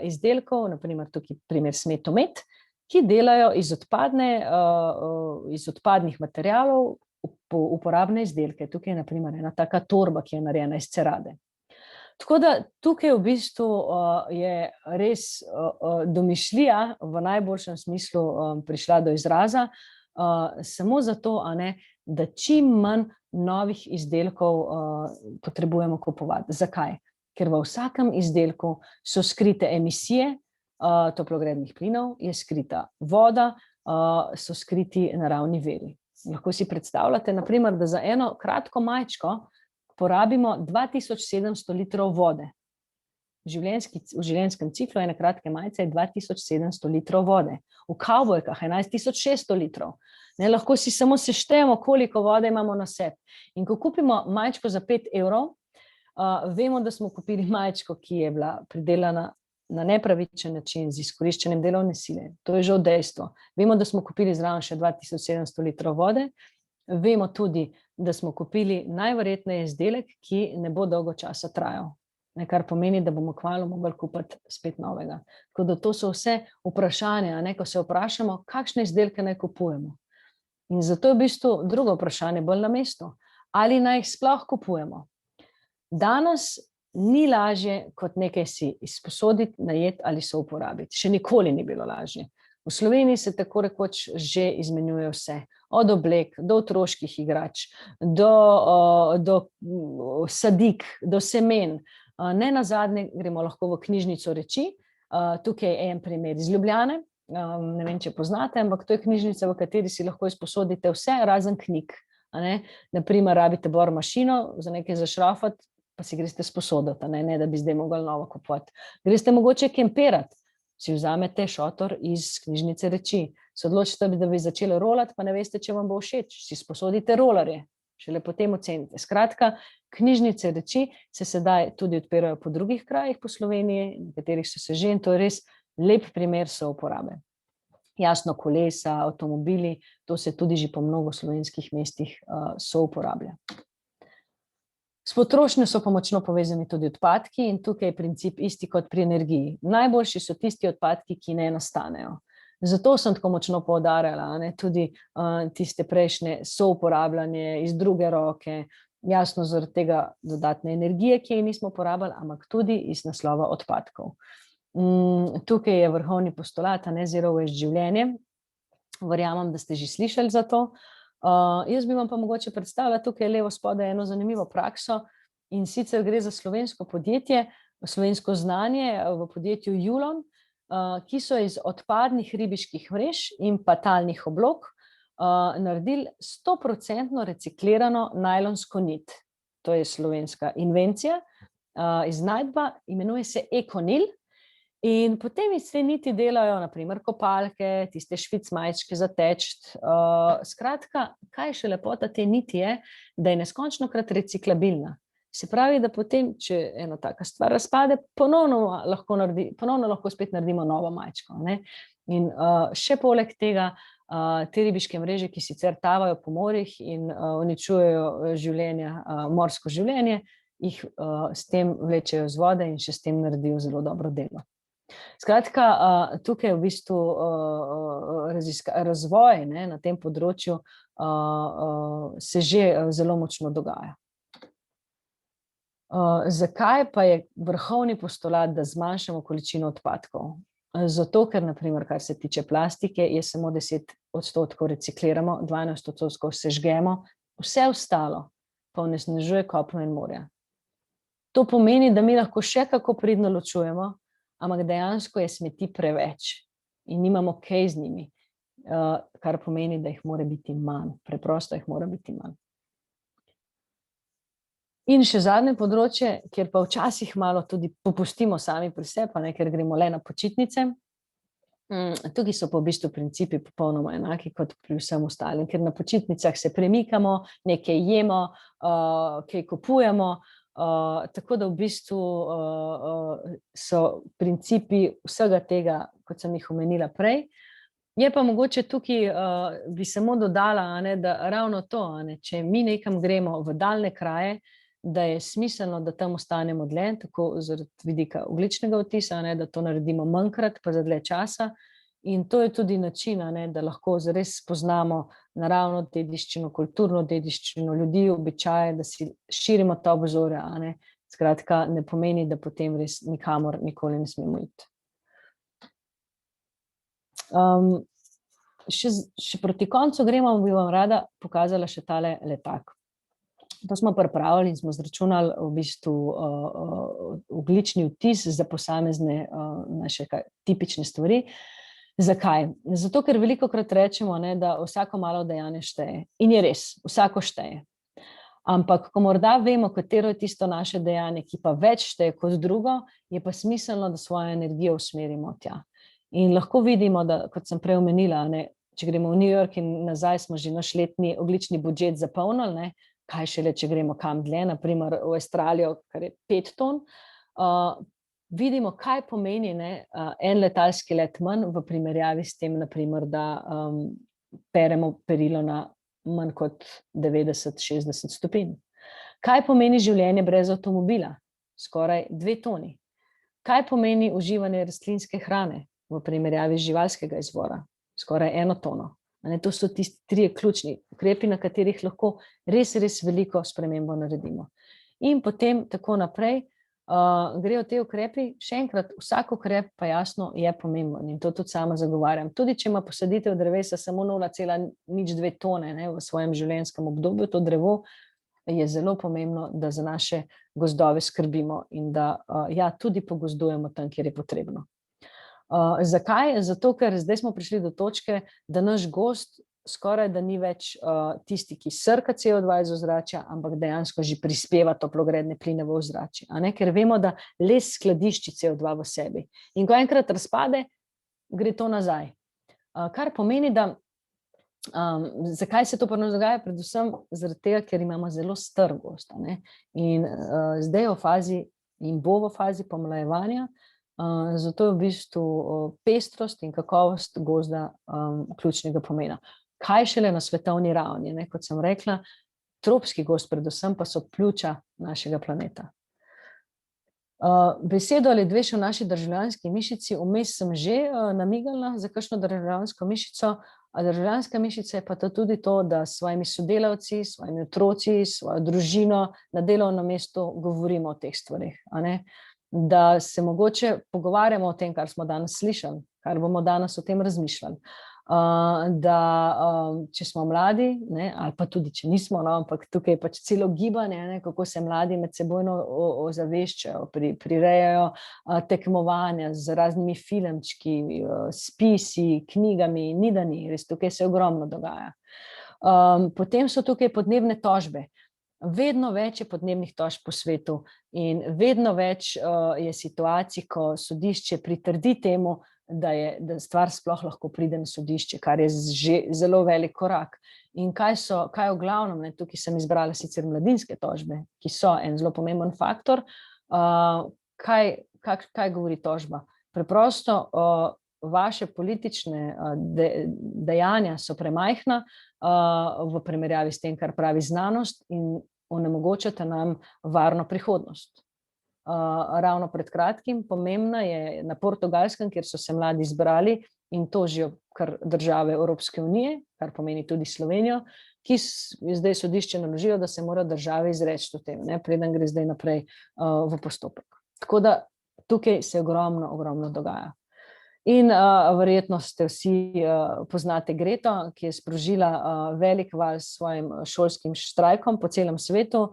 izdelkov, naprimer tukaj primer Smetomet, ki delajo iz odpadnih materialov uporabne izdelke. Tukaj je naprimer ena taka torba, ki je narejena iz cerade. Tako da tukaj v bistvu je res domišljija v najboljšem smislu prišla do izraza, samo zato, da čim manj novih izdelkov potrebujemo kupovati. Zakaj? Ker v vsakem izdelku so skrite emisije toplogrednih plinov, je skrita voda, so skriti naravni viri. Lahko si predstavljate, na primer, da za eno kratko majčko porabimo 2700 litrov vode. V življenjskem ciklu ene kratke majice je 2700 litrov vode. V kavbojkah 11600 litrov. Lahko si samo seštejemo, koliko vode imamo na sebi. In ko kupimo majčko za 5 evrov, vemo, da smo kupili majčko, ki je bila pridelana na nepravičen način, z izkoriščanjem delovne sile. To je žal dejstvo. Vemo, da smo kupili zraven še 2700 litrov vode. Vemo tudi, da smo kupili najverjetneje izdelek, ki ne bo dolgo časa trajal. Kar pomeni, da bomo kmalu mogli kupiti spet novega. Tako da to so vse vprašanja, ko se vprašamo, kakšne izdelke naj kupujemo. In zato je v bistvu drugo vprašanje bolj na mestu. Ali naj jih sploh kupujemo? Danes ni lažje, kot nekaj si izposoditi, najeti ali so uporabiti. Še nikoli ni bilo lažje. V Sloveniji se tako rekoč že izmenjuje vse. Od oblek, do otroških igrač, do sadik, do semen. Ne nazadnje gremo lahko v knjižnico reči. Tukaj je en primer iz Ljubljane. Ne vem, če poznate, ampak to je knjižnica, v kateri si lahko izposodite vse, razen knjig. Na primer, rabite bor mašino za nekaj zašrafati, pa si greste sposoditi, ne da bi zdaj mogli novo kupovati. Greste mogoče kempirati, si vzamete šotor iz knjižnice reči. Se odločite, da bi začeli rolati, pa ne veste, če vam bo všeč. Si sposodite rolerje, šele potem ocenite. Skratka, knjižnice reči se sedaj tudi odpirajo po drugih krajih po Sloveniji, na katerih so se že, in to je res lep primer souporabe. Jasno, kolesa, avtomobili, to se tudi že po mnogo slovenskih mestih souporablja. S potrošnjo so pa močno povezani tudi odpadki in tukaj je princip isti kot pri energiji. Najboljši so tisti odpadki, ki ne nastanejo. Zato sem tako močno poudarjala, tudi tiste prejšnje souporabljanje iz druge roke, jasno zaradi tega dodatne energije, ki je nismo porabili, ampak tudi iz naslova odpadkov. Tukaj je vrhovni postulat, zero waste življenje. Verjamem, da ste že slišali za to. Jaz bi vam pa mogoče predstavila tukaj levo spodaj eno zanimivo prakso, in sicer gre za slovensko podjetje, slovensko znanje v podjetju Julon, ki so iz odpadnih ribiških mrež in pa talnih oblog naredili 100% reciklirano najlonsko nit. To je slovenska invencija, iznajdba, imenuje se Econil. In potem iz te niti delajo, na primer, kopalke, tiste švicmajčke za teči. Skratka, kaj je še lepota te niti je, da je neskončnokrat reciklabilna. Se pravi, da potem, če ena taka stvar razpade, ponovno lahko spet naredimo novo majčko. In še poleg tega, te ribiške mreže, ki sicer tavajo po morjih in uničujejo morsko življenje, jih s tem vlečejo z vode in še s tem naredijo zelo dobro delo. Skratka, tukaj v bistvu razvoj na tem področju se že zelo močno dogaja. Zakaj pa je vrhovni postulat, da zmanjšamo količino odpadkov? Zato, ker, na primer, kar se tiče plastike, je samo 10% recikliramo, 12% sežgemo, vse ostalo pa onesnažuje kopno in morja. To pomeni, da mi lahko še kako pridno ločujemo, ampak dejansko je smeti preveč in nimamo kaj z njimi, kar pomeni, da jih mora biti manj, preprosto jih mora biti manj. In še zadnje področje, kjer pa včasih malo tudi popustimo sami pri sebi, ker gremo le na počitnice. Tukaj so pa v bistvu principi popolnoma enaki kot pri vsem ostalim, ker na počitnicah se premikamo, nekaj jemo, kaj kupujemo, tako da v bistvu so principi vsega tega, kot sem jih omenila prej. Je pa mogoče tukaj, bi samo dodala, da ravno to, če mi nekam gremo v daljne kraje, da je smiselno, da tam ostanemo dlje, tako zaradi vidika ogljičnega odtisa, da to naredimo manjkrat, pa za dlje časa. In to je tudi način, da lahko zares spoznamo naravno dediščino, kulturno dediščino ljudi, običaje, da si širimo ta obzorja. Skratka, ne pomeni, da potem res nikamor nikoli ne smemo iti. Še proti koncu gremo, bi vam rada pokazala še tale letak. To smo pripravili in smo zračunali v bistvu ogljični vtis za posamezne naše tipične stvari. Zakaj? Zato, ker velikokrat rečemo, ne, da vsako malo dejanje šteje. In je res, vsako šteje. Ampak, ko morda vemo, katero je tisto naše dejanje, ki pa več šteje kot drugo, je pa smiselno, da svojo energijo usmerimo tja. In lahko vidimo, da, kot sem prej omenila, ne, če gremo v New York in nazaj, smo že naš letni ogljični budžet zapolnili, ne, kaj šele, če gremo kam dlje, naprimer v Avstralijo, kar je 5 ton, vidimo, kaj pomeni, ne, en letalski let manj v primerjavi s tem, naprimer, da peremo perilo na manj kot 90-60 stopinj. Kaj pomeni življenje brez avtomobila? Skoraj 2 toni. Kaj pomeni uživanje rastlinske hrane v primerjavi živalskega izvora? Skoraj 1 tono. To so tisti 3 ključni ukrepi, na katerih lahko res veliko spremembo naredimo. In potem tako naprej grejo te ukrepi, še enkrat, vsak ukrep pa jasno je pomemben in to tudi sama zagovarjam. Tudi če ima posaditev drevesa samo 0,02 tone, ne, v svojem življenjskem obdobju, to drevo je zelo pomembno, da za naše gozdove skrbimo in da tudi pogozdujemo tam, kjer je potrebno. Zakaj? Zato, ker zdaj smo prišli do točke, da naš gozd skoraj da ni več tisti, ki srka CO2 iz ozračja, ampak dejansko že prispeva toplogredne pline v ozračje. Ker vemo, da les skladišči CO2 v sebi. In ko enkrat razpade, gre to nazaj. Kar pomeni, da zakaj se to pri nas dogaja? Predvsem zaradi tega, ker imamo zelo star gozd. In zdaj je v fazi in bo v fazi pomlajevanja, zato je v bistvu pestrost in kakovost gozda ključnega pomena. Kaj šele na svetovni ravni? Kot sem rekla, tropski gozd predvsem pa so pljuča našega planeta. Besedo ali dve še v naši državljanski mišici, vmes sem že namigala za kakšno državljansko mišico, a državljanska mišica je pa to tudi to, da s svojimi sodelavci, s svojimi otroci, s svojo družino na delovnem mestu govorimo o teh stvareh. Da se mogoče pogovarjamo o tem, kar smo danes slišali, kar bomo danes o tem razmišljali. Da če smo mladi, ali pa tudi če nismo, ampak tukaj je pač celo gibanje, kako se mladi med sebojno ozaveščajo, prirejajo tekmovanja z raznimi filmčki, spisi, knjigami, ni da ni, res tukaj se ogromno dogaja. Potem so tukaj podnebne tožbe. Vedno več je podnebnih tožb po svetu in vedno več je situacij, ko sodišče pritrdi temu, da stvar sploh lahko pride na sodišče, kar je že zelo velik korak. In kaj v glavnem, tukaj sem izbrala sicer mladinske tožbe, ki so en zelo pomemben faktor. Kaj govori tožba? Preprosto vaše politične dejanja so premajhna v primerjavi s tem, kar pravi znanost, in onemogočate nam varno prihodnost. Ravno pred kratkim, pomembna je na Portugalskem, kjer so se mladi zbrali in tožijo kar države Evropske unije, kar pomeni tudi Slovenijo, ki zdaj sodišče naložilo, da se mora države izreči o tem, preden gre zdaj naprej v postopek. Tako da tukaj se ogromno dogaja. In verjetno ste vsi poznate Greto, ki je sprožila velik val s svojim šolskim štrajkom po celem svetu.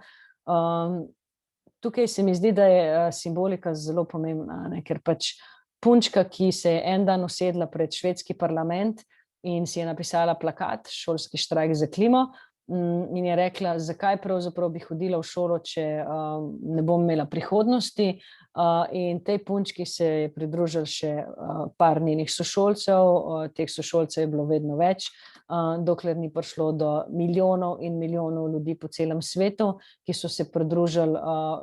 Tukaj se mi zdi, da je simbolika zelo pomembna, ker pač punčka, ki se je en dan usedla pred švedski parlament in si je napisala plakat Šolski štrajk za klimo in je rekla, zakaj pravzaprav bi hodila v šolo, če ne bom imela prihodnosti. In tej punčki se je pridružil še par njenih sošolcev, teh sošolcev je bilo vedno več, dokler ni prišlo do milijonov in milijonov ljudi po celem svetu, ki so se pridružili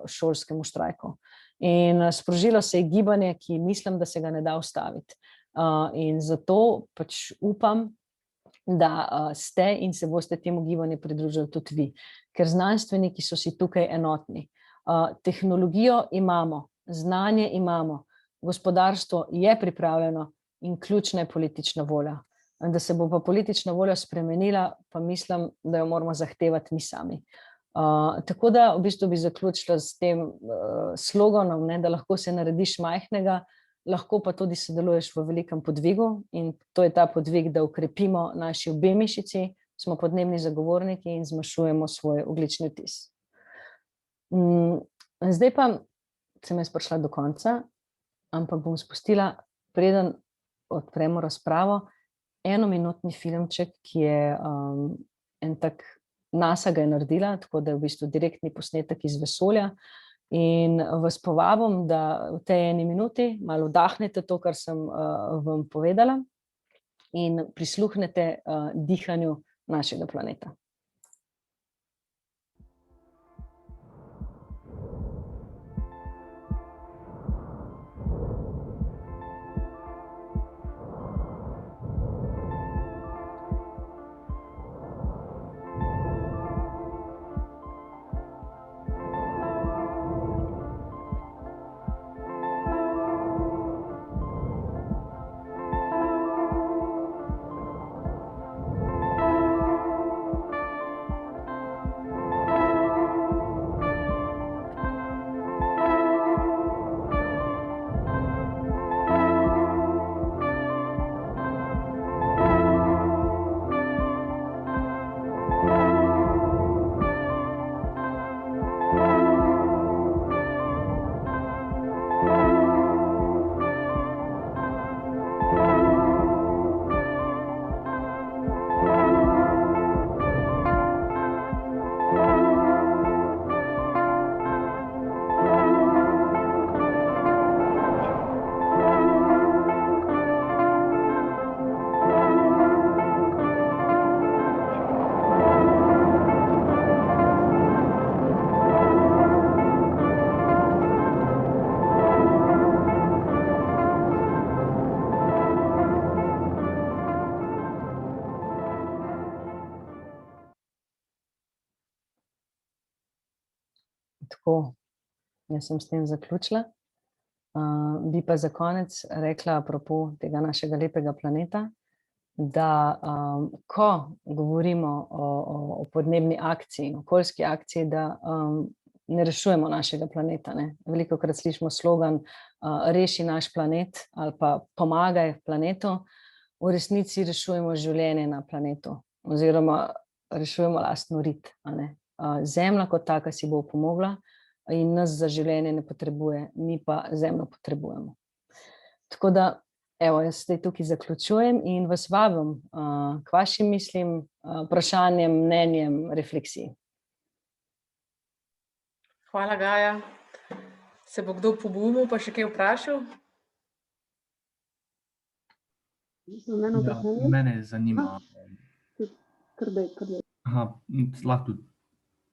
šolskemu štrajku. In sprožilo se je gibanje, ki mislim, da se ga ne da ustaviti. In zato pač upam, da ste in se boste temu gibanju pridružili tudi vi, ker znanstveniki so si tukaj enotni. Tehnologijo imamo, znanje imamo, gospodarstvo je pripravljeno in ključna je politična volja. Da se bo pa politična volja spremenila, pa mislim, da jo moramo zahtevati mi sami. Tako da v bistvu bi zaključila s tem sloganom, ne, da lahko se narediš majhnega, lahko pa tudi sodeluješ v velikem podvigu in to je ta podvig, da ukrepimo naši obe mišici, smo podnebni zagovorniki in zmanjšujemo svoj ogljični odtis. Zdaj pa sem jaz prišla do konca, ampak bom spustila, preden odpremo razpravo, enominutni filmček, ki je en tak, NASA ga je naredila, tako da je v bistvu direktni posnetek iz vesolja in vas povabim, da v tej 1 minuti malo vdahnete to, kar sem vam povedala in prisluhnete dihanju našega planeta. Tako, jaz sem s tem zaključila. Bi pa za konec rekla apropo tega našega lepega planeta, da ko govorimo o podnebni akciji, okoljski akciji, da ne rešujemo našega planeta, ne. Velikokrat slišimo slogan reši naš planet ali pa pomagaj planetu, v resnici rešujemo življenje na planetu oziroma rešujemo lastno rit, a ne. Zemlja kot taka si bo pomogla in nas za življenje ne potrebuje, mi pa zemljo potrebujemo. Tako da, evo, jaz zdaj tukaj zaključujem in vas vabim k vašim mislim, vprašanjem, mnenjem, refleksiji. Hvala, Gaja. Se bo kdo pogumil pa še kaj vprašal? Ja, mene zanima. Krdej. Aha, lahko tudi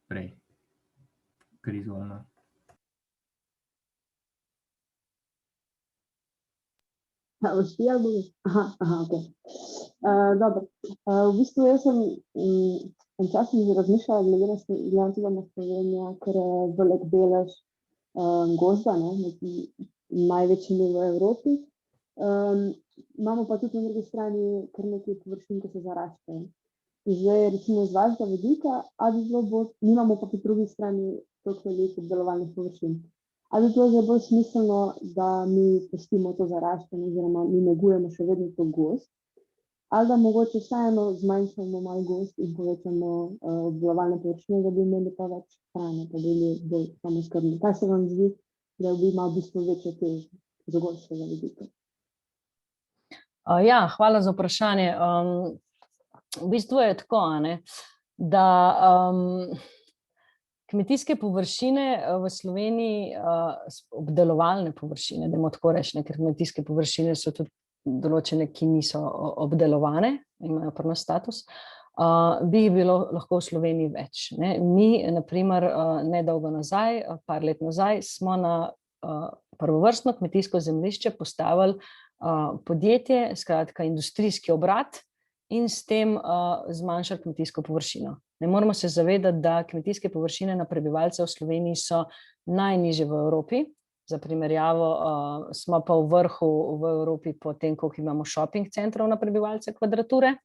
prej, ker izvoljno. Okej. Dobro. V bistvu jaz sem včasih razmišljala glede na Slovenija, ker je velik delež gozda, ne, največji v Evropi. Imamo pa tudi na drugi strani kar nekaj površin, ki se zaraščajo. Zdaj, recimo iz vašega vidika, ali bi bilo bolj, nimamo pa po drugi strani toliko veliko obdelovalnih površin. Ali bi bilo zdaj bolj smiselno, da mi pustimo to zaraščanje oziroma mi negujemo še vedno to gozd, ali da mogoče vseeno zmanjšamo malo gozd in povečamo obdelovalne površine, da bi imeli pa več hrane, pa bili bolj samooskrbni. Kaj se vam zdi, da bi imel v bistvu večjo težo z okoljskega vidika? Ja, hvala za vprašanje. V bistvu je tako, da kmetijske površine v Sloveniji, obdelovalne površine, dajmo tako reči, ker kmetijske površine so tudi določene, ki niso obdelovane, imajo pri nas status, bi jih bilo lahko v Sloveniji več. Mi, na primer, nedolgo nazaj, par let nazaj, smo na prvovrstno kmetijsko zemljišče postavili podjetje, skratka industrijski obrat, in s tem zmanjšati kmetijsko površino. Ne moramo se zavedati, da kmetijske površine na prebivalca v Sloveniji so najnižje v Evropi Za primerjavo smo pa v vrhu v Evropi po tem, koliko imamo shopping centrov na prebivalce kvadrature,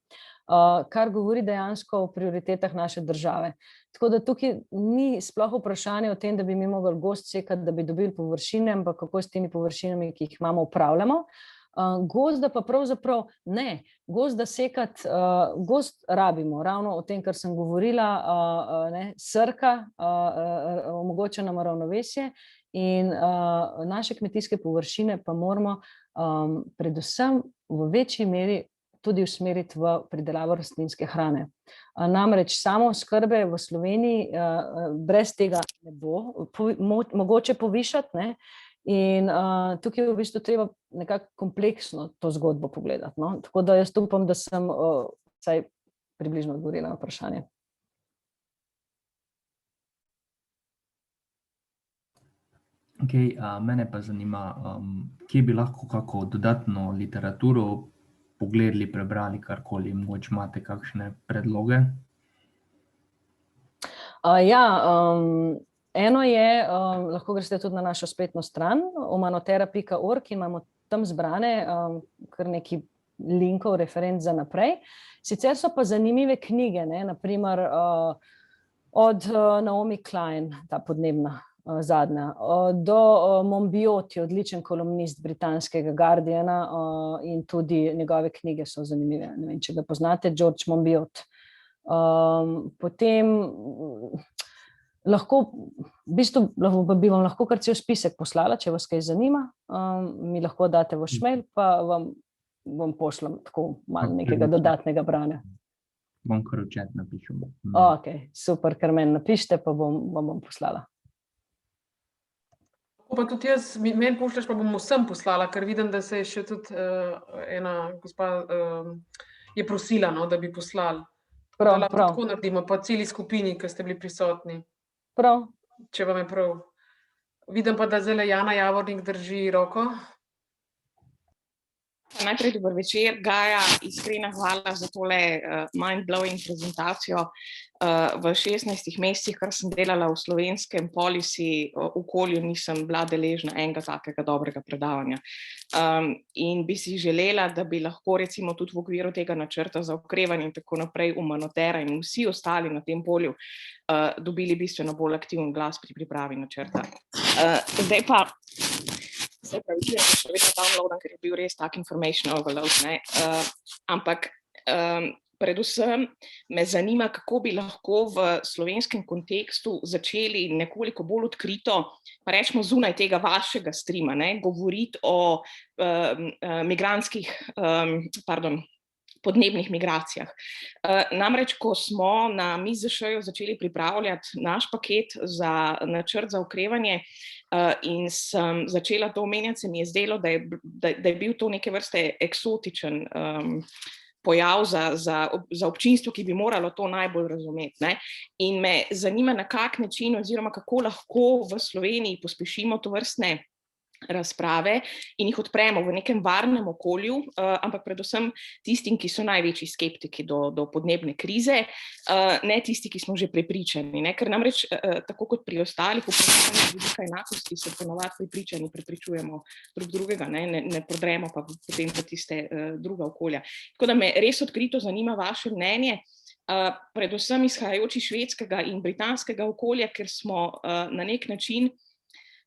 kar govori dejansko o prioritetah naše države. Tako da tukaj ni sploh vprašanje o tem, da bi mi mogli gozd sekati, da bi dobili površine, ampak kako s temi površinami, ki jih imamo, upravljamo. Gozda pa pravzaprav ne. Gozda sekati, gozd rabimo, ravno o tem, kar sem govorila, srka, omogoča nam ravnovesje in naše kmetijske površine pa moramo predvsem v večji meri tudi usmeriti v pridelavo rastlinske hrane. Namreč samooskrbe v Sloveniji brez tega ne bo mogoče povišati, ne? In tukaj je v bistvu treba nekako kompleksno to zgodbo pogledati, no? Tako da jaz upam, da sem vsaj približno odgovorila na vprašanje. Okay, mene pa zanima, kje bi lahko kako dodatno literaturo pogledali, prebrali karkoli, mogoče imate kakšne predloge? Eno je, lahko greste tudi na našo spletno stran humanotera.org in imamo tam zbrane kar nekaj linkov, referenc za naprej. Sicer so pa zanimive knjige, ne, naprimer od Naomi Klein, ta podnebna zadnja, do Monbiot, odličen kolumnist britanskega Guardiana in tudi njegove knjige so zanimive. Ne vem, če ga poznate, George Monbiot. Potem lahko, v bistvu bi vam lahko kar cel spisek poslala, če vas kaj zanima, mi lahko date vaš mail, pa vam pošljem tako malo nekega dodatnega branja. Bom kar v chat napišem. Ok, super, kar meni napišite, pa vam bom poslala. Pa tudi jaz, meni pošljaš, pa bom vsem poslala, ker vidim, da se je še tudi ena gospa je prosila, no, da bi poslali. Da lahko tako naredimo, pa celi skupini, ki ste bili prisotni. Prav. Če vam je prav. Vidim pa, da zdaj Jana Javornik drži roko. Najprej dober večer, Gaja, iskrena hvala za tole mind-blowing prezentacijo. V 16 mesecih, kar sem delala v slovenskem policy okolju, nisem bila deležna enega takega dobrega predavanja. In bi si želela, da bi lahko recimo tudi v okviru tega načrta za okrevanje in tako naprej Humanotera in vsi ostali na tem polju dobili bistveno bolj aktiven glas pri pripravi načrta. Zdaj pa se pravičujem, da še vedno downloadam, ker je bil res tak information overload, ne? Ampak predvsem me zanima, kako bi lahko v slovenskem kontekstu začeli nekoliko bolj odkrito, pa rečemo zunaj tega vašega streama, ne? Govoriti o migrantskih, podnebnih migracijah. Namreč, ko smo na MIZŠ-ju začeli pripravljati naš paket za načrt za okrevanje in sem začela to omenjati, se mi je zdelo, da je bil to neke vrste eksotičen pojav za občinstvo, ki bi moralo to najbolj razumeti, ne? In me zanima, na kak način oziroma kako lahko v Sloveniji pospešimo tovrstne razprave in jih odpremo v nekem varnem okolju, ampak predvsem tistim, ki so največji skeptiki do podnebne krize, ne tisti, ki smo že prepričani, ne? Ker namreč tako kot pri ostalih vprašanjih vidika enakosti se ponavadi prepričujemo drug drugega, ne prodremo pa potem v tiste druga okolja. Tako da me res odkrito zanima vaše mnenje, predvsem izhajajoči švedskega in britanskega okolja, ker smo na nek način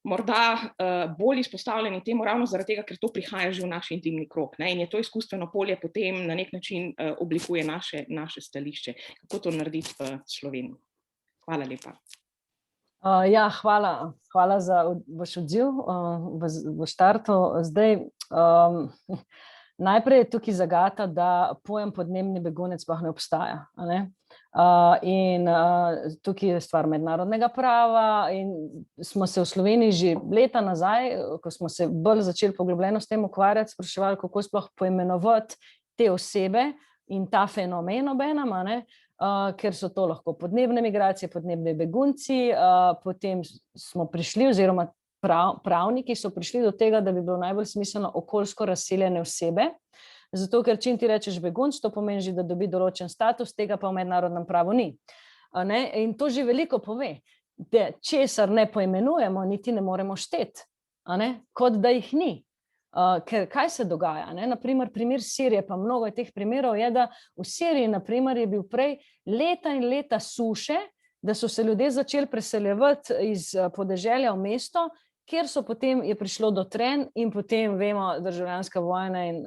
morda bolj izpostavljeni temu ravno zaradi tega, ker to prihaja že v naš intimni krog, ne? In je to izkustveno polje potem na nek način oblikuje naše stališče. Kako to narediti v Sloveniji? Hvala lepa. Ja, hvala za vaš odziv v štartu. Zdaj, najprej je tukaj zagata, da pojem podnebni begunec sploh ne obstaja, ne? In tukaj je stvar mednarodnega prava in smo se v Sloveniji že leta nazaj, ko smo se bolj začeli poglobljeno s tem ukvarjati, spraševali, kako sploh poimenovati te osebe in ta fenomen obenem, ne? Ker so to lahko podnebne migracije, podnebni begunci, potem smo prišli oziroma pravniki so prišli do tega, da bi bilo najbolj smiselno okoljsko razseljene osebe, zato ker čim ti rečeš begunc, to pomeni že, da dobi določen status, tega pa v mednarodnem pravu ni. In to že veliko pove, da česar ne poimenujemo, niti ne moremo šteti. kot da jih ni. Ker kaj se dogaja? Naprimer, primer Sirije, pa mnogo teh primerov je, da v Siriji, naprimer, je bil prej leta in leta suše, da so se ljudje začeli preseljevati iz podeželja v mesto, kjer so potem je prišlo do trenj in potem vemo, državljanska vojna in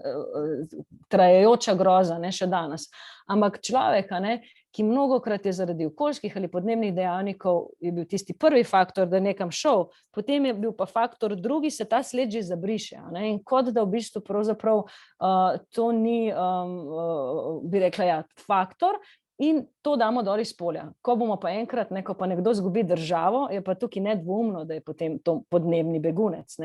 trajajoča groza, še danes. Ampak človek, ki mnogokrat je zaradi okoljskih ali podnebnih dejavnikov, je bil tisti prvi faktor, da nekam šel, potem je bil pa faktor drugi, se ta sled že zabriše. In kot da v bistvu pravzaprav to ni, bi rekla, faktor, in to damo dol iz polja. Ko bomo pa enkrat, ko pa nekdo izgubi državo, je pa tukaj nedvoumno, da je potem to podnebni begunec.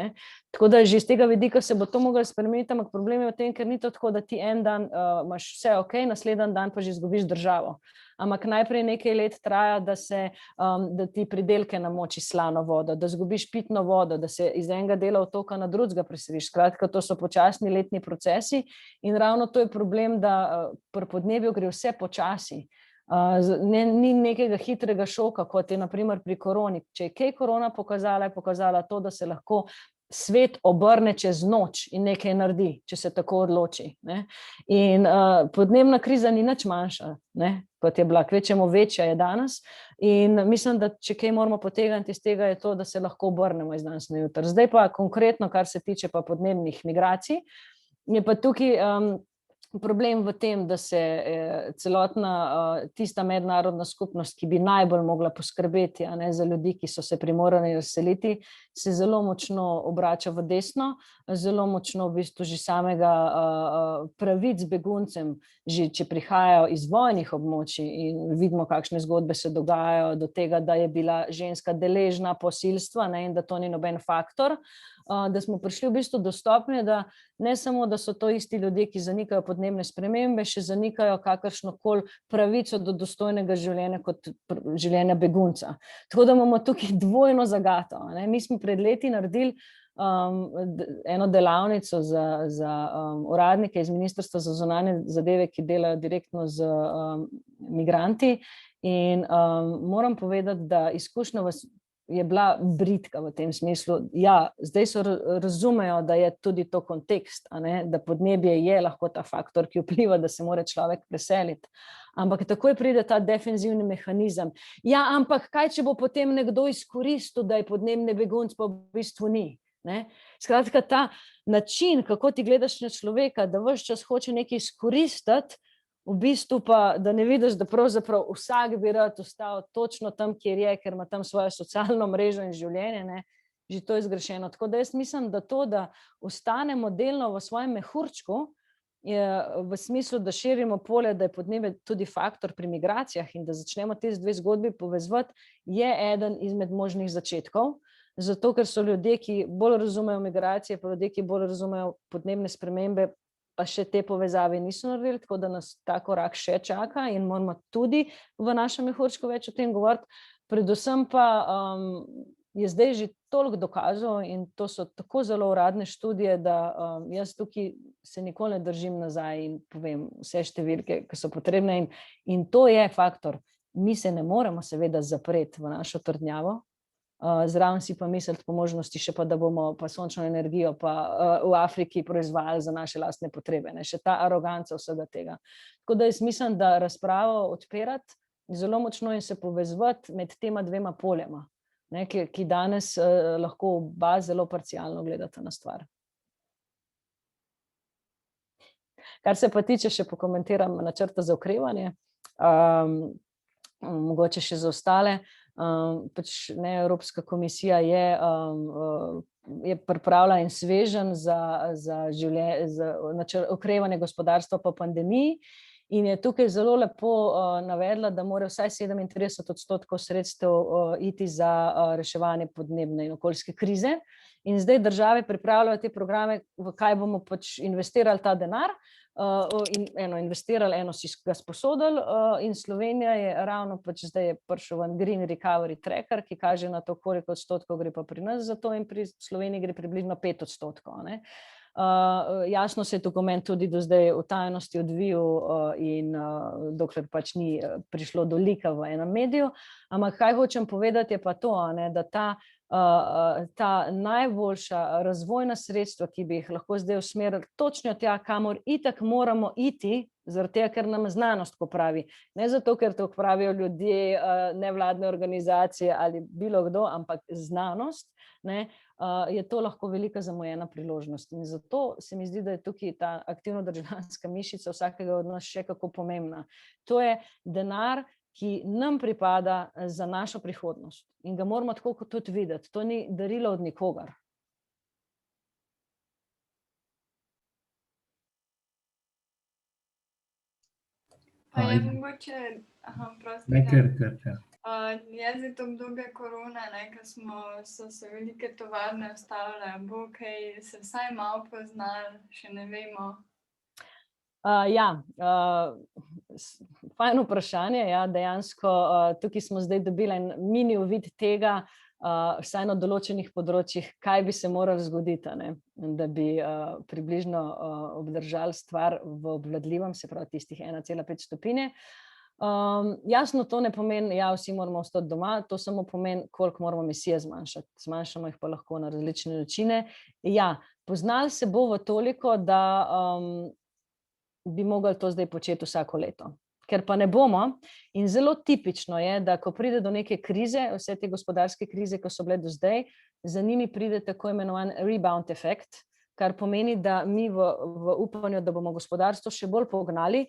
Tako da že iz tega vidika se bo to moglo spremeniti, ampak problem je v tem, ker ni to tako, da ti en dan imaš vse ok, naslednji dan pa že izgubiš državo. Ampak najprej nekaj let traja, da ti pridelke namoči slano vodo, da izgubiš pitno vodo, da se iz enega dela otoka na drugega preseliš. Skratka, to so počasni letni procesi in ravno to je problem, da pri podnebju gre vse počasi. Ni nekega hitrega šoka, kot je naprimer pri koroni. Če je kaj korona pokazala, je pokazala to, da se lahko svet obrne čez noč in nekaj naredi, če se tako odloči. In podnebna kriza ni nič manjša, kot je bila, kvečjemu večja je danes. In mislim, da če kaj moramo potegniti iz tega, je to, da se lahko obrnemo iz danes na jutri. Zdaj pa konkretno, kar se tiče pa podnebnih migracij, je pa tukaj problem v tem, da se celotna tista mednarodna skupnost, ki bi najbolj mogla poskrbeti za ljudi, ki so se primorani razseliti, se zelo močno obrača v desno, zelo močno v bistvu že samega pravic beguncem, že če prihajajo iz vojnih območij in vidimo, kakšne zgodbe se dogajajo do tega, da je bila ženska deležna posilstva in da to ni noben faktor, da smo prišli v bistvu do stopnje, da ne samo, da so to isti ljudje, ki zanikajo podnebne spremembe, še zanikajo kakršnokoli pravico do dostojnega življenja kot življenja begunca. Tako da imamo tukaj dvojno zagato. Mi smo pred leti naredili eno delavnico za uradnike iz Ministrstva za zunanje zadeve, ki delajo direktno z migranti, in moram povedati, da izkušnja je bila bridka v tem smislu. Ja, zdaj so razumejo, da je tudi to kontekst, da podnebje je lahko ta faktor, ki vpliva, da se mora človek preseliti. Ampak takoj pride ta defenzivni mehanizem. Ja, ampak kaj, če bo potem nekdo izkoristil, da je podnebni begunc, pa v bistvu ni. Skratka, ta način, kako ti gledaš na človeka, da ves čas hoče nekaj izkoristiti, v bistvu pa, da ne vidiš, da pravzaprav vsak bi rad ostal točno tam, kjer je, ker ima tam svojo socialno mrežo in življenje, že to je zgrešeno. Tako da jaz mislim, da to, da ostanemo delno v svojem mehurčku, je v smislu, da širimo polje, da je podnebje tudi faktor pri migracijah in da začnemo te dve zgodbi povezovati, je eden izmed možnih začetkov, zato ker so ljudje, ki bolj razumejo migracije, pa ljudje, ki bolj razumejo podnebne spremembe, pa še te povezave niso naredili, tako da nas ta korak še čaka in moramo tudi v našem mehurčku več o tem govoriti. Predvsem pa je zdaj že toliko dokazov in to so tako zelo uradne študije, da jaz tukaj se nikoli ne držim nazaj in povem vse številke, ki so potrebne, in to je faktor. Mi se ne moremo seveda zapreti v našo trdnjavo, zraven si pa misliti po možnosti še pa, da bomo pa sončno energijo pa v Afriki proizvajali za naše lastne potrebe, še ta aroganca vsega tega. Tako da jaz mislim, da razpravo odpirati zelo močno in se povezovati med tema dvema poljema, ki danes lahko oba zelo parcialno gledata na stvar. Kar se pa tiče, še pokomentiram načrta za okrevanje, mogoče še za ostale. Evropska komisija je pripravila en sveženj za okrevanje gospodarstva po pandemiji in je tukaj zelo lepo navedla, da mora vsaj 37% sredstev iti za reševanje podnebne in okoljske krize. In zdaj države pripravljajo te programe, v kaj bomo pač investirali ta denar, in eno investirali, eno si ga sposodili, in Slovenija je ravno pač zdaj je prišel ven Green Recovery Tracker, ki kaže na to, koliko odstotkov gre pa pri nas za to, in pri Sloveniji gre približno 5%. Jasno se je dokument tudi do zdaj v tajnosti odvijal in dokler pač ni prišlo do lika v enem mediju, ampak kaj hočem povedati je pa to, da ta ta najboljša razvojna sredstva, ki bi jih lahko zdaj usmerili točno tja, kamor itak moramo iti, zaradi tega, ker nam znanost tako pravi. Ne zato, ker to pravijo ljudje, nevladne organizacije ali bilo kdo, ampak znanost, ne, je to lahko velika zamujena priložnost. In zato se mi zdi, da je tukaj ta aktivno-državljanska mišica vsakega od nas še kako pomembna. To je denar, ki nam pripada za našo prihodnost. In ga moramo tako kot tudi videti. To ni darilo od nikogar. Je mogoče, jaz je to obdobje korona, ko so se velike tovarne ustavile, bo kaj se vsaj malo poznali, še ne vemo. Fajn vprašanje, dejansko tukaj smo zdaj dobili en mini uvid tega, vsaj na določenih področjih, kaj bi se moralo zgoditi, da bi približno obdržali stvar v obvladljivem, se pravi tistih 1,5 stopinje. Jasno, to ne pomeni, vsi moramo ostati doma, to samo pomeni, koliko moramo emisije zmanjšati. Zmanjšamo jih pa lahko na različne načine. Poznali se bo v toliko, da bi mogli to zdaj početi vsako leto. Ker pa ne bomo, in zelo tipično je, da ko pride do neke krize, vse te gospodarske krize, ko so bile do zdaj, za njimi pride tako imenovan rebound efekt, kar pomeni, da mi v upanju, da bomo gospodarstvo še bolj pognali,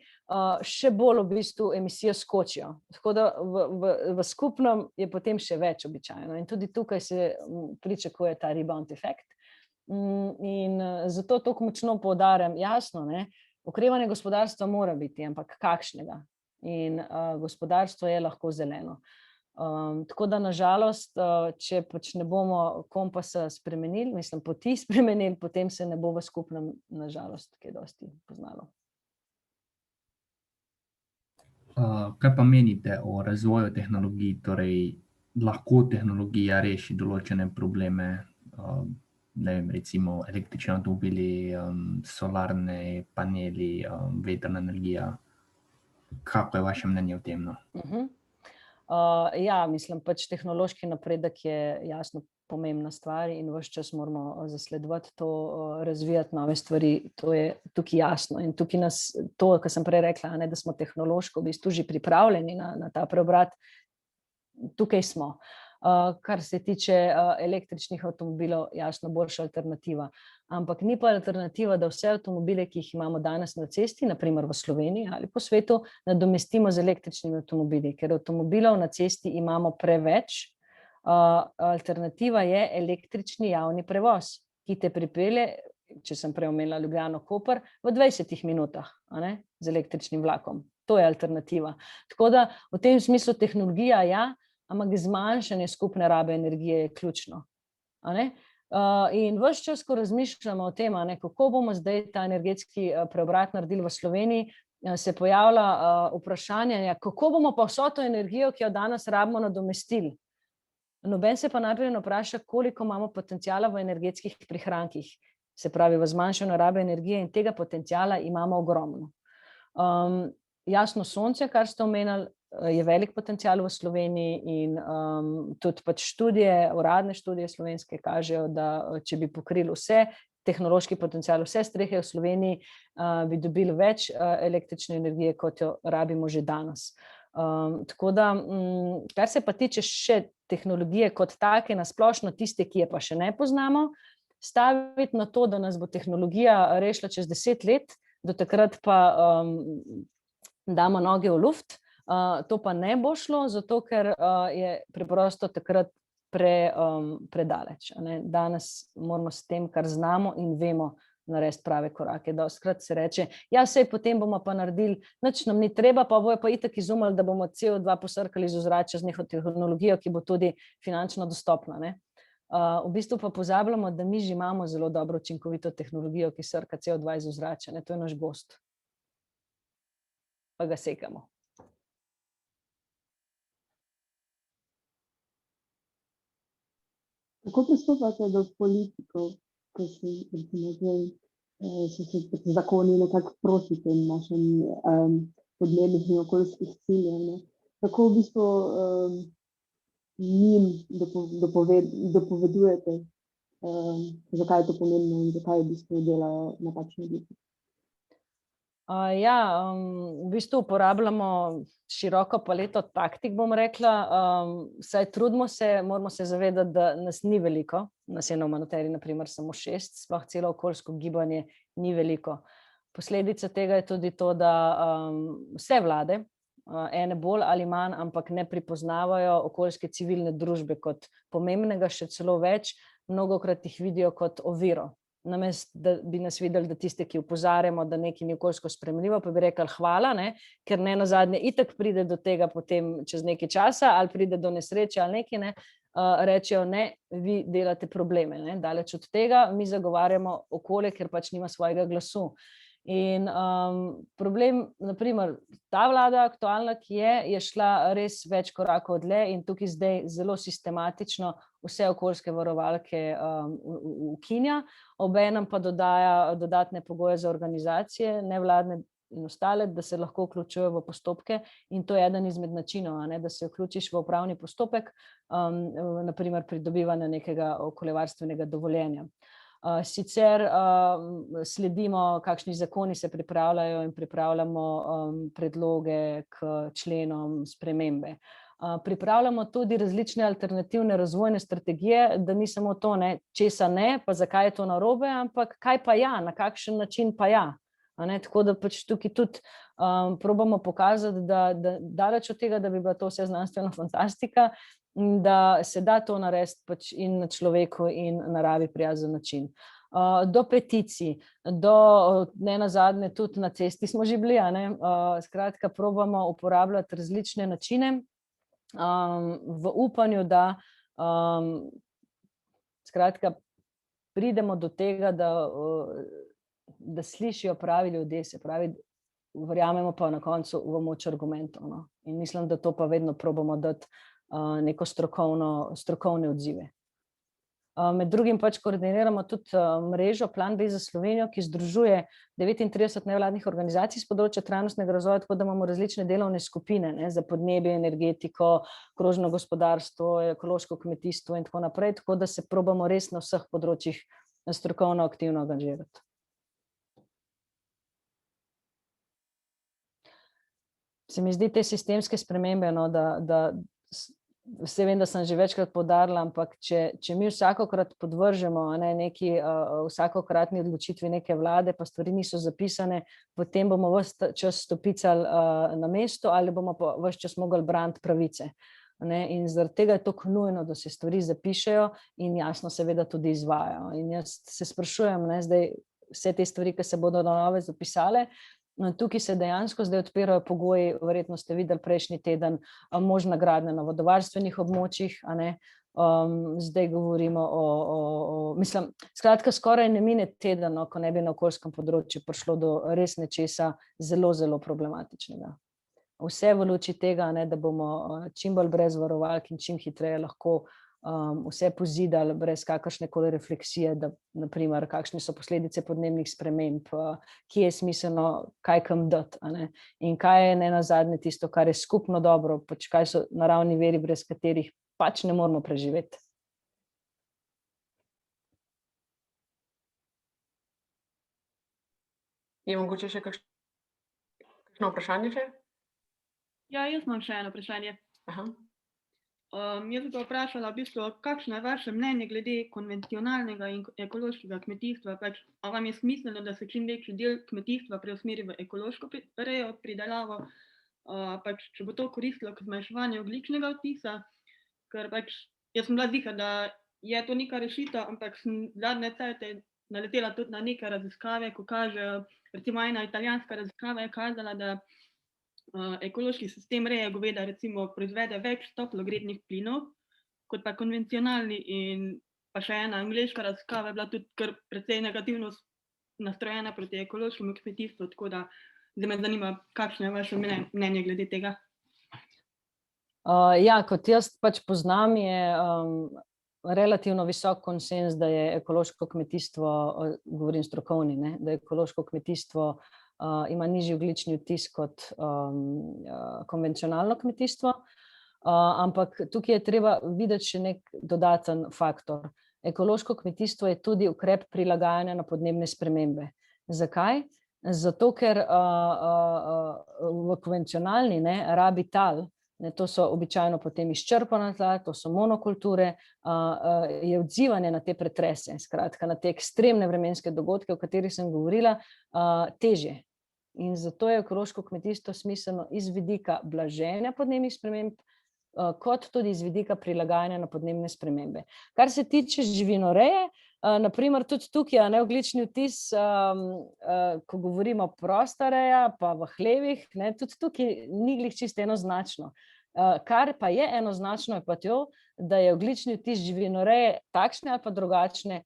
še bolj v bistvu emisije skočijo. Tako da v skupnem je potem še več običajno. In tudi tukaj se pričakuje ta rebound efekt. In zato to močno poudarjam, jasno, okrevanje gospodarstva mora biti, ampak kakšnega? In gospodarstvo je lahko zeleno. Tako da nažalost, če pač ne bomo kompasa spremenili, mislim poti spremenili, potem se ne bo v skupnem nažalost kaj dosti poznalo. Kaj pa menite o razvoju tehnologij, torej lahko tehnologija reši določene probleme, ne vem, recimo električni avtomobili, solarni paneli, vetrna energija. Kako je vaše mnenje o tem? Mislim, pač tehnološki napredek je jasno pomembna stvar in ves čas moramo zasledovati to, razvijati nove stvari, to je tukaj jasno. In tukaj nas, to, kar sem prej rekla, da smo tehnološko v bistvu že pripravljeni na ta preobrat, tukaj smo. Kar se tiče električnih avtomobilov, jasno boljša alternativa. Ampak ni pa alternativa, da vse avtomobile, ki jih imamo danes na cesti, na primer v Sloveniji ali po svetu, nadomestimo z električnimi avtomobili, ker avtomobilov na cesti imamo preveč. Alternativa je električni javni prevoz, ki te pripelje, če sem prej omenila Ljubljano-Koper, v 20 minutah, z električnim vlakom. To je alternativa. Tako da v tem smislu tehnologija ampak zmanjšanje skupne rabe energije je ključno. In ves čas, ko razmišljamo o tem, kako bomo zdaj ta energetski preobrat naredili v Sloveniji, se pojavlja vprašanje, kako bomo pa vso to energijo, ki jo danes rabimo, nadomestili. Noben se pa najprej vpraša, koliko imamo potenciala v energetskih prihrankih, se pravi v zmanjšanju rabe energije, in tega potenciala imamo ogromno. Jasno, sonce, kar ste omenili, je velik potencial v Sloveniji in tudi pač študije, uradne študije slovenske kažejo, da če bi pokrili vse tehnološki potencial, vse strehe v Sloveniji, bi dobili več električne energije, kot jo rabimo že danes. Tako da, kar se pa tiče še tehnologije kot take, nasplošno tiste, ki je pa še ne poznamo, staviti na to, da nas bo tehnologija rešila čez 10 let, do takrat pa damo noge v luft. To pa ne bo šlo, zato ker je preprosto takrat predaleč. Danes moramo s tem, kar znamo in vemo, narediti prave korake. Dostikrat se reče, sej potem bomo pa naredili, nič nam ni treba, pa bojo pa itak izumili, da bomo CO2 posrkali iz ozračja z neko tehnologijo, ki bo tudi finančno dostopna. V bistvu pa pozabljamo, da mi že imamo zelo dobro učinkovito tehnologijo, ki srka CO2 iz ozračja. To je naš gozd. Pa ga sekamo. Kako pristopate do politikov, ko so se zakoni nekako proti tem našim podnebnih in okoljskih ciljem? Kako v bistvu njim dopovedujete, zakaj je to pomembno in zakaj v bistvu delajo napačne odločitve? V bistvu uporabljamo široko paleto taktik, bom rekla. Saj trudimo se, moramo se zavedati, da nas ni veliko. Nas je na Umanoteri na primer samo 6, sploh celo okoljsko gibanje ni veliko. Posledica tega je tudi to, da vse vlade, ene bolj ali manj, ampak ne pripoznavajo okoljske civilne družbe kot pomembnega, še celo več, mnogokrat jih vidijo kot oviro. Namesto, da bi nas videli, da tiste, ki opozarjamo, da nekaj ni okoljsko sprejemljivo, pa bi rekli hvala, ker ne nazadnje itak pride do tega potem čez nekaj časa, ali pride do nesreče ali nekaj, rečejo ne, vi delate probleme. Daleč od tega, mi zagovarjamo okolje, ker pač nima svojega glasu. In problem, naprimer, ta vlada aktualna, ki je šla res več korakov dlje in tukaj zdaj zelo sistematično vse okoljske varovalke ukinja, obenem pa dodaja dodatne pogoje za organizacije, nevladne in ostale, da se lahko vključujejo v postopke, in to je eden izmed načinov, da se vključiš v upravni postopek, naprimer pridobivanja nekega okoljevarstvenega dovoljenja. Sicer sledimo, kakšni zakoni se pripravljajo in pripravljamo predloge k členom spremembe. Pripravljamo tudi različne alternativne razvojne strategije, da ni samo to, česa ne, pa zakaj je to narobe, ampak kaj pa ja, na kakšen način pa ja. Tako da pač tukaj tudi probamo pokazati, da daleč od tega, da bi bila to vse znanstvena fantastika, da se da to narediti pač in na človeku in naravi prijazen način. Do peticij, do nenazadnje tudi na cesti smo že bili, skratka probamo uporabljati različne načine v upanju, da skratka pridemo do tega, da slišijo pravi ljudje, se pravi, verjamemo pa na koncu v moč argumentov. In mislim, da to pa vedno probamo dati neko strokovne odzive. Med drugim pač koordiniramo tudi mrežo Plan B za Slovenijo, ki združuje 39 nevladnih organizacij z področja trajnostnega razvoja, tako da imamo različne delovne skupine za podnebje, energetiko, krožno gospodarstvo, ekološko kmetijstvo in tako naprej, tako da se probamo res na vseh področjih strokovno aktivno angažirati. Se mi zdi te sistemske spremembe, da vse vem, da sem že večkrat poudarila, ampak če mi vsakokrat podvržemo neki vsakokratni odločitvi neke vlade, pa stvari niso zapisane, potem bomo ves čas stopicali na mesto ali bomo pa ves čas mogli braniti pravice. In zaradi tega je tako nujno, da se stvari zapišejo in jasno seveda tudi izvajajo. In jaz se sprašujem, zdaj vse te stvari, ki se bodo na nove zapisale, tukaj se dejansko zdaj odpirajo pogoji, verjetno ste videli prejšnji teden, možna gradnja na vodovarstvenih območjih, zdaj govorimo mislim, skratka, skoraj ne mine teden, ko ne bi na okoljskem področju prišlo do res nečesa zelo, zelo problematičnega. Vse v luči tega, da bomo čim bolj brez varovalk in čim hitreje lahko vse pozidali brez kakršnekoli refleksije, da naprimer, kakšne so posledice podnebnih sprememb, kje je smiselno kaj kam dati, in kaj je nenazadnje tisto, kar je skupno dobro, pač kaj so naravni viri, brez katerih pač ne moramo preživeti. Je mogoče še kakšno vprašanje še? Ja, jaz imam še eno vprašanje. Jaz bi pa vprašala, v bistvu, kakšno je vaše mnenje glede konvencionalnega in ekološkega kmetijstva? A vam je smiselno, da se čim večji del kmetijstva preusmeri v ekološko rejo, pridelavo, če bo to koristilo k zmanjševanju ogljičnega odtisa? Ker jaz sem bila ziher, da je to neka rešitev, ampak sem zadnje cajte naletela tudi na neke raziskave, ko kažejo, recimo ena italijanska raziskava je kazala, da ekološki sistem reje goveda recimo proizvede več toplogrednih plinov kot pa konvencionalni, in pa še ena angleška raziskava je bila tudi kar precej negativno nastrojena proti ekološkemu kmetijstvu, tako da zdaj me zanima, kakšno je vaše mnenje glede tega? Ja, kot jaz pač poznam, je relativno visok konsenz, da je ekološko kmetijstvo, govorim strokovni, da je ekološko kmetijstvo ima nižji ogljični odtis kot konvencionalno kmetijstvo. Ampak tukaj je treba videti še nek dodaten faktor. Ekološko kmetijstvo je tudi ukrep prilagajanja na podnebne spremembe. Zakaj? Zato, ker v konvencionalni rabi tal, to so običajno potem izčrpana tla, to so monokulture, je odzivanje na te pretrese, skratka na te ekstremne vremenske dogodke, o katerih sem govorila, težje. In zato je ekološko kmetijstvo smiselno iz vidika blaženja podnebnih sprememb, kot tudi iz vidika prilagajanja na podnebne spremembe. Kar se tiče živinoreje, naprimer tudi tukaj ogljični odtis, ko govorimo prosta reja, pa v hlevih, tudi tukaj ni glih čisto enoznačno. Kar pa je enoznačno, je pa to, da je ogljični odtis živinoreje takšne ali pa drugačne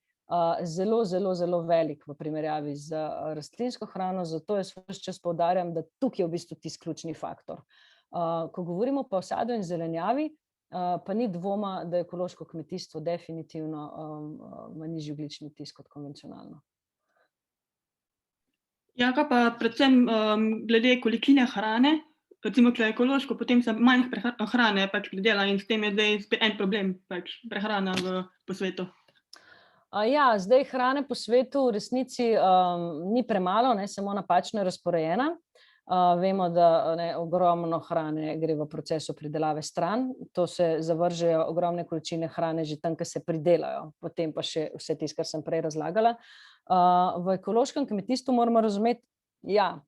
zelo, zelo, zelo velik v primerjavi z rastlinsko hrano, zato jaz ves čas poudarjam, da tukaj je v bistvu tisti ključni faktor. Ko govorimo pa o sadju in zelenjavi, pa ni dvoma, da je ekološko kmetijstvo definitivno ima nižji ogljični odtis kot konvencionalno. Ja, kaj pa predvsem glede količine hrane, recimo, če je ekološko, potem se manj hrane pač pridela in s tem je zdaj spet en problem, pač prehrana po svetu. Ja, zdaj hrane po svetu v resnici ni premalo, samo napačno razporejena. Vemo, da ogromno hrane gre v procesu pridelave stran, to se zavržejo ogromne količine hrane že tam, ki se pridelajo, potem pa še vse tisto, kar sem prej razlagala. V ekološkem kmetijstvu moramo razumeti, ja,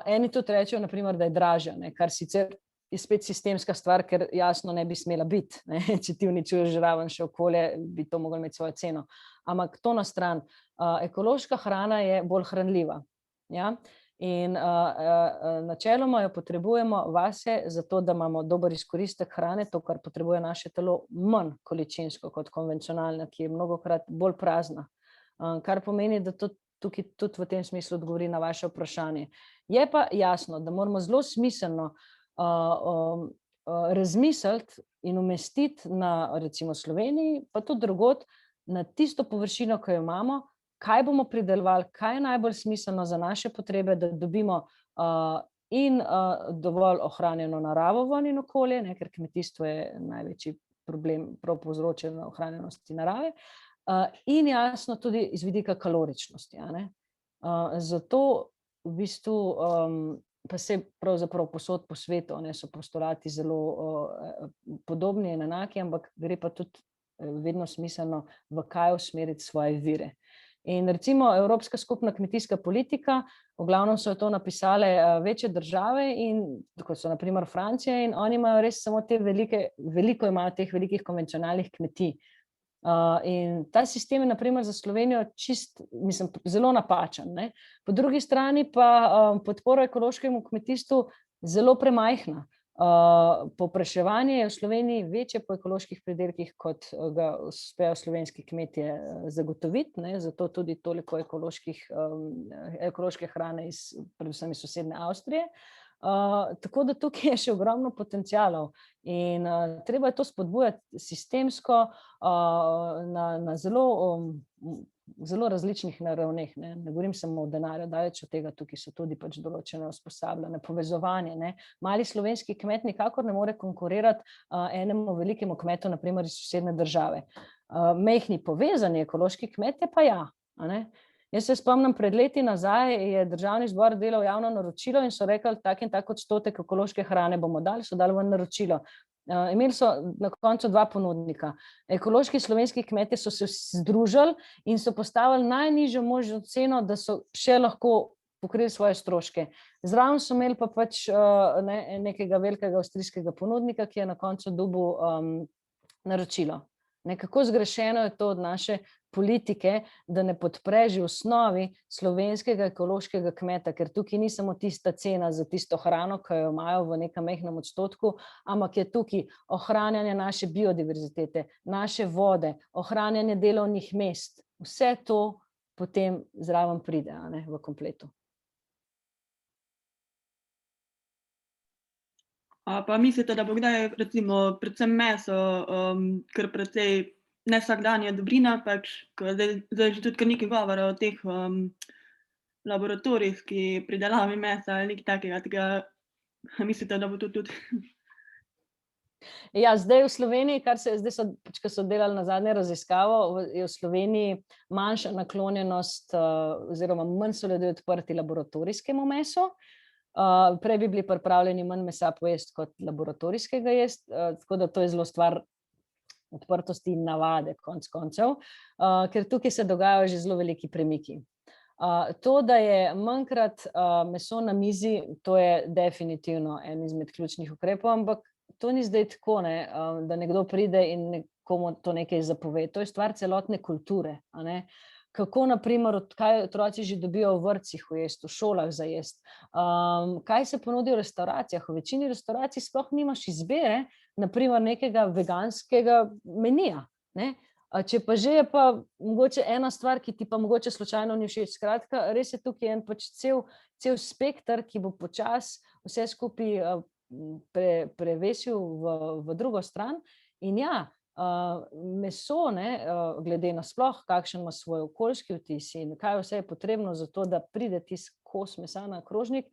eni tudi rečejo, naprimer, da je dražja, kar sicer je spet sistemska stvar, ker jasno ne bi smela biti, če ti uničuješ raven še okolje, bi to moglo imeti svojo ceno. Ampak to na stran, ekološka hrana je bolj hranljiva, ja. In načeloma jo potrebujemo vase, zato da imamo dober izkoristek hrane, to, kar potrebuje naše telo, manj količinsko kot konvencionalna, ki je mnogokrat bolj prazna. Kar pomeni, da tukaj tudi v tem smislu odgovori na vaše vprašanje. Je pa jasno, da moramo zelo smiselno razmisliti in umestiti na recimo Sloveniji, pa tudi drugod, na tisto površino, ki jo imamo, kaj bomo pridelovali, kaj je najbolj smiselno za naše potrebe, da dobimo in dovolj ohranjeno naravo ven in okolje, ker kmetijstvo je največji problem prav povzročene ohranjenosti narave, in jasno tudi iz vidika kaloričnosti. Zato v bistvu pa se pravzaprav posod po svetu so postulati zelo podobni in enaki, ampak gre pa tudi vedno smiselno v kaj usmeriti svoje vire. In recimo Evropska skupna kmetijska politika, v glavnem so to napisale večje države, kot so na primer Francija, in oni imajo res samo te veliko imajo teh velikih konvencionalnih kmetij. In ta sistem je na primer za Slovenijo zelo napačen. Po drugi strani pa podpora ekološkemu kmetijstvu zelo premajhna. Povpraševanje je v Sloveniji večje po ekoloških pridelkih, kot ga uspejo slovenski kmetje zagotoviti, zato tudi toliko ekološke hrane predvsem iz sosednje Avstrije. Tako da tukaj je še ogromno potencialov in treba je to spodbujati sistemsko na zelo različnih ravneh. Ne govorim samo o denarju, daleč od tega, tukaj so tudi pač določene usposabljanja, povezovanje. Mali slovenski kmet nikakor ne more konkurirati enemu velikemu kmetu, na primer iz sosednje države. Mehni povezani ekološki kmetje pa ja. Jaz se spomnim, pred leti nazaj je Državni zbor delal javno naročilo in so rekli, tak in tak odstotek ekološke hrane bomo dali, so dali v naročilo. Imeli so na koncu 2 ponudnika. Ekološki slovenski kmetje so se združili in so postavili najnižjo možno ceno, da so še lahko pokrili svoje stroške. Zraven so imeli pa pač nekega velikega avstrijskega ponudnika, ki je na koncu dobil naročilo. Kako zgrešeno je to od naše politike, da ne podpre že v osnovi slovenskega ekološkega kmeta, ker tukaj ni samo tista cena za tisto hrano, ki jo imajo v nekem majhnem odstotku, ampak je tukaj ohranjanje naše biodiverzitete, naše vode, ohranjanje delovnih mest. Vse to potem zraven pride v kompletu. Pa mislite, da bo kdaj recimo predvsem meso, kar precej ne vsakdanja dobrina, pač, zdaj že tudi kar nekaj govora o teh laboratorijski pridelavi mesa ali nekaj takega, mislite, da bo to tudi? Ja, zdaj v Sloveniji, ko so delali na zadnje raziskavo, je v Sloveniji manjša naklonjenost oziroma manj so ljudje odprti laboratorijskemu mesu. Prej bi bili pripravljeni manj mesa pojesti kot laboratorijskega jesti, tako da to je zelo stvar odprtosti in navade konec koncev, ker tukaj se dogajajo že zelo veliki premiki. To, da je manjkrat meso na mizi, to je definitivno en izmed ključnih ukrepov, ampak to ni zdaj tako, da nekdo pride in nekomu to nekaj zapove. To je stvar celotne kulture. Kako, naprimer, kaj otroci že dobijo v vrtcih ujesti, v šolah za jesti, kaj se ponudi v restauracijah. V večini restauracij sploh nimaš izbire, naprimer nekega veganskega menija. Če pa že je pa mogoče ena stvar, ki ti pa mogoče slučajno ni všeč. Skratka, res je tukaj en pač cel spekter, ki bo počasi vse skupaj prevesil v drugo stran. In ja, meso, glede na sploh, kakšen ima svoj okoljski vtis in kaj vse je potrebno za to, da pride tisti kos mesa na krožnik,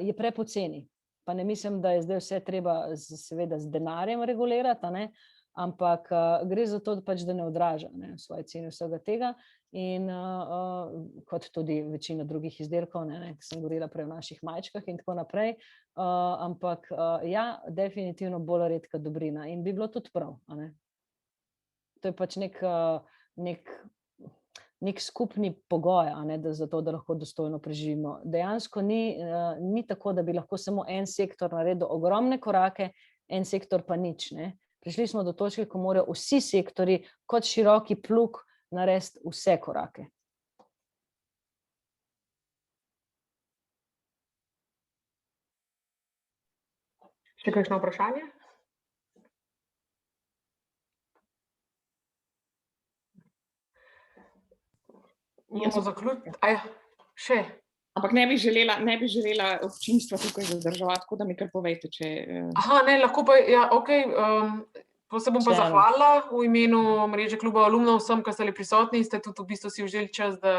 je prepoceni. Pa ne mislim, da je zdaj vse treba seveda z denarjem regulirati, ampak gre za to, da ne odraža svoje cene vsega tega in kot tudi večina drugih izdelkov, ki sem govorila prej o naših majčkah in tako naprej, ampak ja, definitivno bolj redka dobrina in bi bilo tudi prav. To je pač nek skupni pogoj, za to, da lahko dostojno preživimo. Dejansko ni tako, da bi lahko samo en sektor naredil ogromne korake, en sektor pa nič. Prišli smo do točke, ko morajo vsi sektorji kot široki plug narediti vse korake. Še kakšno vprašanje? Moramo zaključiti. Še? Ampak ne bi želela občinstva tukaj zadrževati, tako da mi kar povejte, če... Ne, lahko pa, ja, okej. To se bom pa zahvalila v imenu mreže kluba alumnov vsem, ki ste bili prisotni in ste tudi v bistvu si vzeli čas, da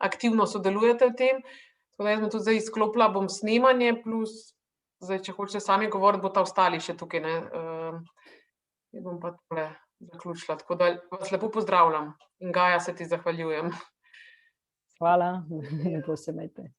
aktivno sodelujete v tem. Tako da jaz bom tudi zdaj izklopila, bom snemanje plus, zdaj, če hočete sami govoriti, bo ta ostali še tukaj, Jaz bom pa tole zaključila. Tako da vas lepo pozdravljam in Gaja, se ti zahvaljujem. Hvala, lepo se imejte.